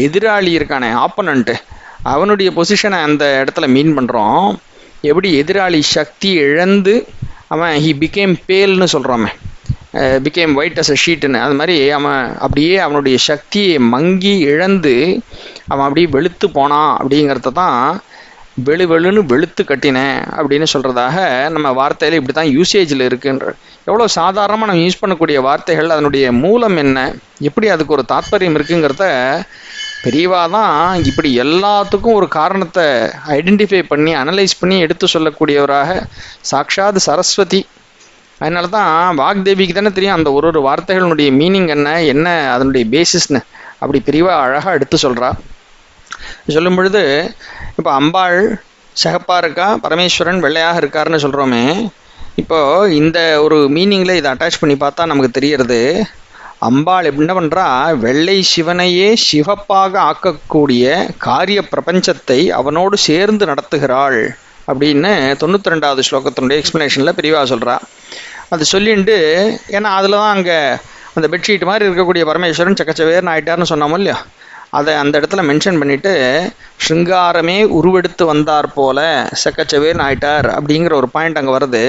எதிராளி இருக்கானே ஆப்பனண்ட்டு அவனுடைய பொசிஷனை அந்த இடத்துல மீன் பண்ணுறோம். எப்படி எதிராளி சக்தி இழந்து அவன் ஹி பிகேம் பேல்னு சொல்கிறோமே, பிகேம் ஒயிட் அஸ் அ ஷீட்டுன்னு, அது மாதிரி அவன் அப்படியே அவனுடைய சக்தியை மங்கி இழந்து அவன் அப்படியே வெளுத்து போனான் அப்படிங்கிறத தான் வெளுன்னு வெளுத்து கட்டினேன் அப்படின்னு சொல்கிறதாக நம்ம வார்த்தையில் இப்படி தான் யூசேஜில் இருக்குன்ற. எவ்வளோ சாதாரணமாக நம்ம யூஸ் பண்ணக்கூடிய வார்த்தைகள் அதனுடைய மூலம் என்ன, எப்படி அதுக்கு ஒரு தாத்பரியம் இருக்குங்கிறத பெரியவா தான் இப்படி எல்லாத்துக்கும் ஒரு காரணத்தை ஐடென்டிஃபை பண்ணி அனலைஸ் பண்ணி எடுத்து சொல்லக்கூடியவராக சாக்ஷாத் சரஸ்வதி. அதனால தான் வாக்தேவிக்கு தானே தெரியும் அந்த ஒரு வார்த்தைகளுடைய மீனிங் என்ன அதனுடைய பேசிஸ்னு அப்படி பெரியவா அழகாக எடுத்து சொல்கிறா. சொல்லும் பொழுது இப்போ அம்பாள் சிகப்பாக இருக்கா, பரமேஸ்வரன் வெள்ளையாக இருக்காருன்னு சொல்கிறோமே, இப்போது இந்த ஒரு மீனிங்கில் இதை அட்டாச் பண்ணி பார்த்தா நமக்கு தெரியறது, அம்பாள் என்ன பண்ணுறா, வெள்ளை சிவனையே சிவப்பாக ஆக்கக்கூடிய காரிய பிரபஞ்சத்தை அவனோடு சேர்ந்து நடத்துகிறாள் அப்படின்னு 92வது ஸ்லோகத்தினுடைய எக்ஸ்ப்ளனேஷனில் பெரியவா சொல்கிறா. அது சொல்லிட்டு ஏன்னா அதில் தான் அங்கே அந்த பெட்ஷீட் மாதிரி இருக்கக்கூடிய பரமேஸ்வரன் சக்கச்சவேர்னு ஆயிட்டார்னு சொன்னோமோ இல்லையா, அதை அந்த இடத்துல மென்ஷன் பண்ணிவிட்டு ஸ்ருங்காரமே உருவெடுத்து வந்தார் போல சக்கச்சவேர்னு ஆயிட்டார் அப்படிங்கிற ஒரு பாயிண்ட் அங்கே வருது.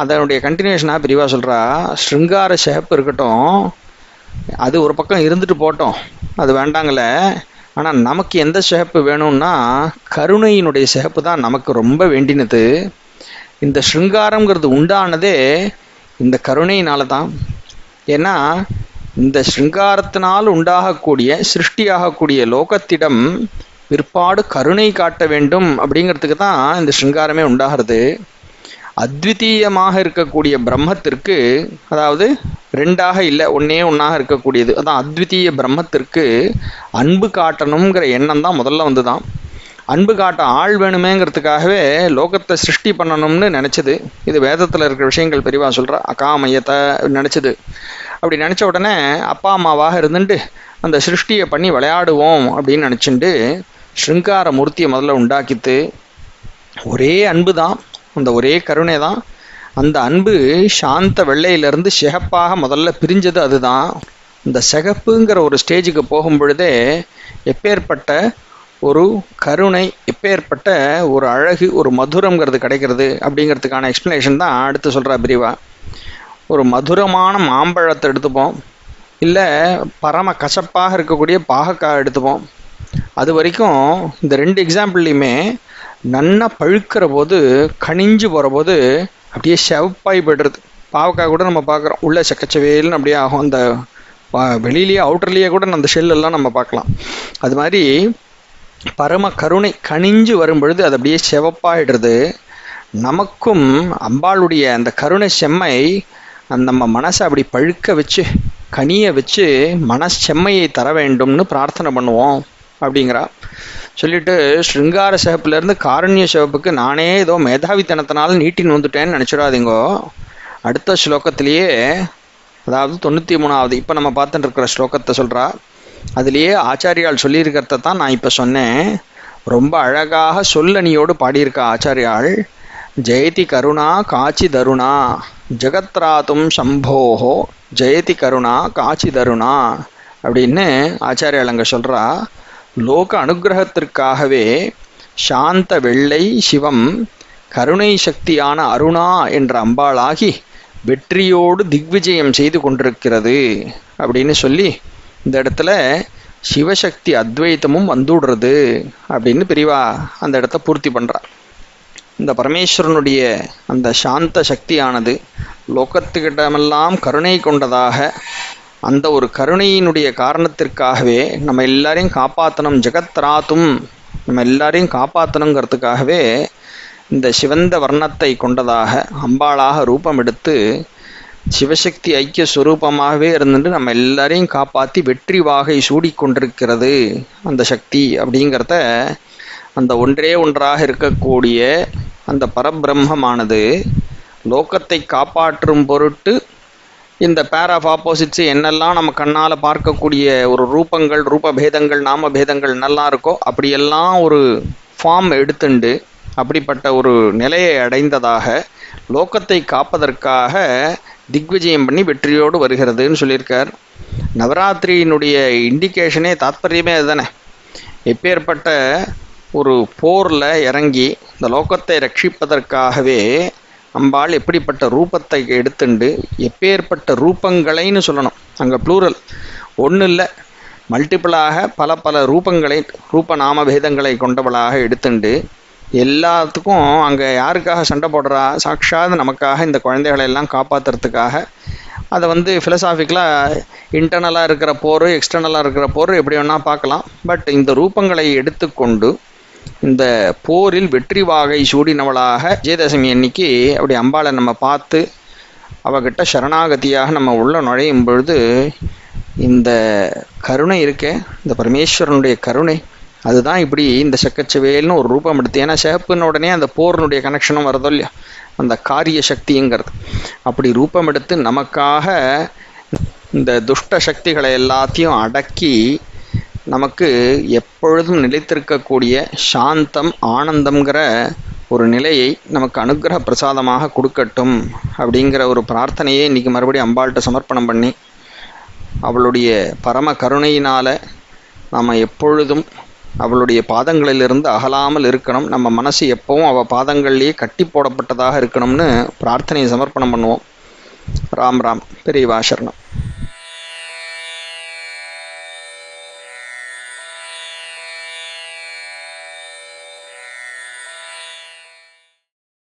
அதனுடைய கண்டினியூஷனாக பெரியவா சொல்கிறா, ஸ்ருங்கார சிகப்பு இருக்கட்டும், அது ஒரு பக்கம் இருந்துட்டு போட்டோம், அது வேண்டாங்கள, ஆனால் நமக்கு எந்த சிகப்பு வேணும்னா கருணையினுடைய சிகப்பு தான் நமக்கு ரொம்ப வேண்டினது. இந்த ஸ்ருங்காரங்கிறது உண்டானதே இந்த கருணையினால தான். ஏன்னா இந்த ஸ்ருங்காரத்தினால் உண்டாகக்கூடிய சிருஷ்டியாகக்கூடிய லோகத்திடம் பிற்பாடு கருணை காட்ட வேண்டும் அப்படிங்கிறதுக்கு தான் இந்த ஸ்ருங்காரமே உண்டாகிறது. அத்விதீயமாக இருக்கக்கூடிய பிரம்மத்திற்கு, அதாவது ரெண்டாக இல்லை ஒன்றே ஒன்றாக இருக்கக்கூடியது, அதான் அத்விதீய பிரம்மத்திற்கு அன்பு காட்டணுங்கிற எண்ணம் தான் முதல்ல வந்து தான். அன்பு காட்ட ஆள் வேணுமேங்கிறதுக்காகவே லோகத்தை சிருஷ்டி பண்ணணும்னு நினச்சிது. இது வேதத்தில் இருக்கிற விஷயங்கள் பெரியவா சொல்கிறா, அகாமயத்தை நினச்சிது. அப்படி நினச்ச உடனே அப்பா அம்மாவாக இருந்துட்டு அந்த சிருஷ்டியை பண்ணி விளையாடுவோம் அப்படின்னு நினச்சிட்டு ஸ்ருங்கார மூர்த்தியை முதல்ல உண்டாக்கித்து. ஒரே அன்பு தான், அந்த ஒரே கருணை தான். அந்த அன்பு சாந்த வெள்ளையிலேருந்து சிகப்பாக முதல்ல பிரிஞ்சது அதுதான். இந்த சிகப்புங்கிற ஒரு ஸ்டேஜுக்கு போகும் பொழுதே எப்பேற்பட்ட ஒரு கருணை, எப்பேற்பட்ட ஒரு அழகு, ஒரு மதுரங்கிறது கிடைக்கிறது அப்படிங்கிறதுக்கான எக்ஸ்ப்ளனேஷன் தான் அடுத்து சொல்கிறா பிரிவா. ஒரு மதுரமான மாம்பழத்தை எடுத்துப்போம், இல்லை பரம கசப்பாக இருக்கக்கூடிய பாகக்காய் எடுத்துப்போம். அது வரைக்கும் இந்த ரெண்டு எக்ஸாம்பிள்லையுமே நன்னா பழுக்கிற போது கனிஞ்சு போகிற போது அப்படியே செவப்பாகி போய்டுறது. பாவக்காய் கூட நம்ம பார்க்குறோம், உள்ளே சக்கச்சவேல்னு அப்படியே ஆகும், அந்த வெளியிலேயே அவுட்டர்லேயே கூட அந்த ஷெல்லெல்லாம் நம்ம பார்க்கலாம். அது மாதிரி பரம கருணை கனிஞ்சு வரும் பொழுது அது அப்படியே செவப்பாயிடுறது. நமக்கும் அம்பாளுடைய அந்த கருணை செம்மை நம்ம மனசை அப்படி பழுக்க வச்சு கனியை வச்சு செம்மையை தர வேண்டும்னு பிரார்த்தனை பண்ணுவோம் அப்படிங்கிறா. சொல்லிட்டு ஸ்ருங்கார சிவப்புலேருந்து காருண்ய சிவப்புக்கு நானே ஏதோ மேதாவித்தனத்தினால நீட்டின்னு வந்துட்டேன்னு நினச்சிடாதீங்கோ. அடுத்த ஸ்லோகத்திலேயே, அதாவது 93வது இப்போ நம்ம பார்த்துட்டு இருக்கிற ஸ்லோகத்தை சொல்கிறா. அதுலேயே ஆச்சாரியால் சொல்லியிருக்கிறத தான் நான் இப்போ சொன்னேன். ரொம்ப அழகாக சொல்லணியோடு பாடியிருக்கா ஆச்சாரியால். ஜெயதி கருணா காச்சி தருணா ஜெகத்ராத்தும் சம்போஹோ ஜெயதி கருணா காச்சி தருணா அப்படின்னு ஆச்சாரியால் அங்கே சொல்கிறா. லோக அனுகிரகத்திற்காகவே சாந்த வெள்ளை சிவம் கருணை சக்தியான அருணா என்ற அம்பாளாகி வெற்றியோடு திக்விஜயம் செய்து கொண்டிருக்கிறது அப்படின்னு சொல்லி இந்த இடத்துல சிவசக்தி அத்வைத்தமும் வந்துடுறது அப்படின்னு பெரியவா அந்த இடத்த பூர்த்தி பண்ணுறா. இந்த பரமேஸ்வரனுடைய அந்த சாந்த சக்தியானது லோகத்துக்கிட்டமெல்லாம் கருணை கொண்டதாக, அந்த ஒரு கருணையினுடைய காரணத்திற்காகவே நம்ம எல்லாரையும் காப்பாற்றணும், ஜெகத்ராத்தும் நம்ம எல்லாரையும் காப்பாற்றணுங்கிறதுக்காகவே இந்த சிவந்த வர்ணத்தை கொண்டதாக அம்பாளாக ரூபம் எடுத்து சிவசக்தி ஐக்கிய ஸ்வரூபமாகவே இருந்துட்டு நம்ம எல்லாரையும் காப்பாற்றி வெற்றி வாகை சூடிக்கொண்டிருக்கிறது அந்த சக்தி அப்படிங்கிறத அந்த ஒன்றே ஒன்றாக இருக்கக்கூடிய அந்த பரபிரம்மமானது லோகத்தை காப்பாற்றும் பொருட்டு இந்த பேர் ஆஃப் ஆப்போசிட்ஸு என்னெல்லாம் நம்ம கண்ணால் பார்க்கக்கூடிய ஒரு ரூபங்கள் ரூபபேதங்கள் நாமபேதங்கள் நல்லா இருக்கோ அப்படியெல்லாம் ஒரு ஃபார்ம் எடுத்துண்டு அப்படிப்பட்ட ஒரு நிலையை அடைந்ததாக லோகத்தை காப்பதற்காக திக்விஜயம் பண்ணி வெற்றியோடு வருகிறதுன்னு சொல்லியிருக்கார். நவராத்திரியினுடைய இண்டிகேஷனே தாத்பரியமே அதுதானே. எப்பேற்பட்ட ஒரு போரில் இறங்கி இந்த லோகத்தை ரட்சிப்பதற்காகவே அம்பாள் எப்படிப்பட்ட ரூபத்தை எடுத்துண்டு எப்பேற்பட்ட ரூபங்களைன்னு சொல்லணும். அங்கே ப்ளூரல் ஒன்றும் இல்லை, மல்டிப்பிளாக பல பல ரூபங்களை ரூப நாமபேதங்களை கொண்டவளாக எடுத்துண்டு எல்லாத்துக்கும் அங்கே யாருக்காக சண்டை போடுறா? சாட்சாத் நமக்காக, இந்த குழந்தைகளை எல்லாம் காப்பாற்றுறதுக்காக. அதை ஃபிலசாஃபிக்கலாக இன்டர்னலாக இருக்கிற போர் எக்ஸ்டர்னலாக இருக்கிற போர் எப்படி வேணால் பார்க்கலாம். பட் இந்த ரூபங்களை எடுத்துக்கொண்டு இந்த போரில் வெற்றி வாகை சூடினவளாக விஜயதசமி அன்னைக்கு அப்படி அம்பாளை நம்ம பார்த்து அவகிட்ட சரணாகதியாக நம்ம உள்ள நுழையும் பொழுது இந்த கருணை இருக்கே, இந்த பரமேஸ்வரனுடைய கருணை, அதுதான் இப்படி இந்த செக்கச்சவேல்னு ஒரு ரூபம் எடுத்து. ஏன்னா சிகப்புன்னு உடனே அந்த போரினுடைய கனெக்ஷனும் வருதோ இல்லையா, அந்த காரிய சக்திங்கிறது. அப்படி ரூபம் எடுத்து நமக்காக இந்த துஷ்ட சக்திகளை எல்லாத்தையும் அடக்கி நமக்கு எப்பொழுதும் நிலைத்திருக்கக்கூடிய சாந்தம் ஆனந்தம்ங்கிற ஒரு நிலையை நமக்கு அனுக்கிரக பிரசாதமாக கொடுக்கட்டும் அப்படிங்கிற ஒரு பிரார்த்தனையை இன்றைக்கி மறுபடியும் அம்பாள்கிட்ட சமர்ப்பணம் பண்ணி அவளுடைய பரம கருணையினால் நாம் எப்பொழுதும் அவளுடைய பாதங்களிலிருந்து அகலாமல் இருக்கணும். நம்ம மனசு எப்பவும் அவள் பாதங்கள்லேயே கட்டி போடப்பட்டதாக இருக்கணும்னு பிரார்த்தனையை சமர்ப்பணம் பண்ணுவோம். ராம் ராம். பெரியவா சரணம்.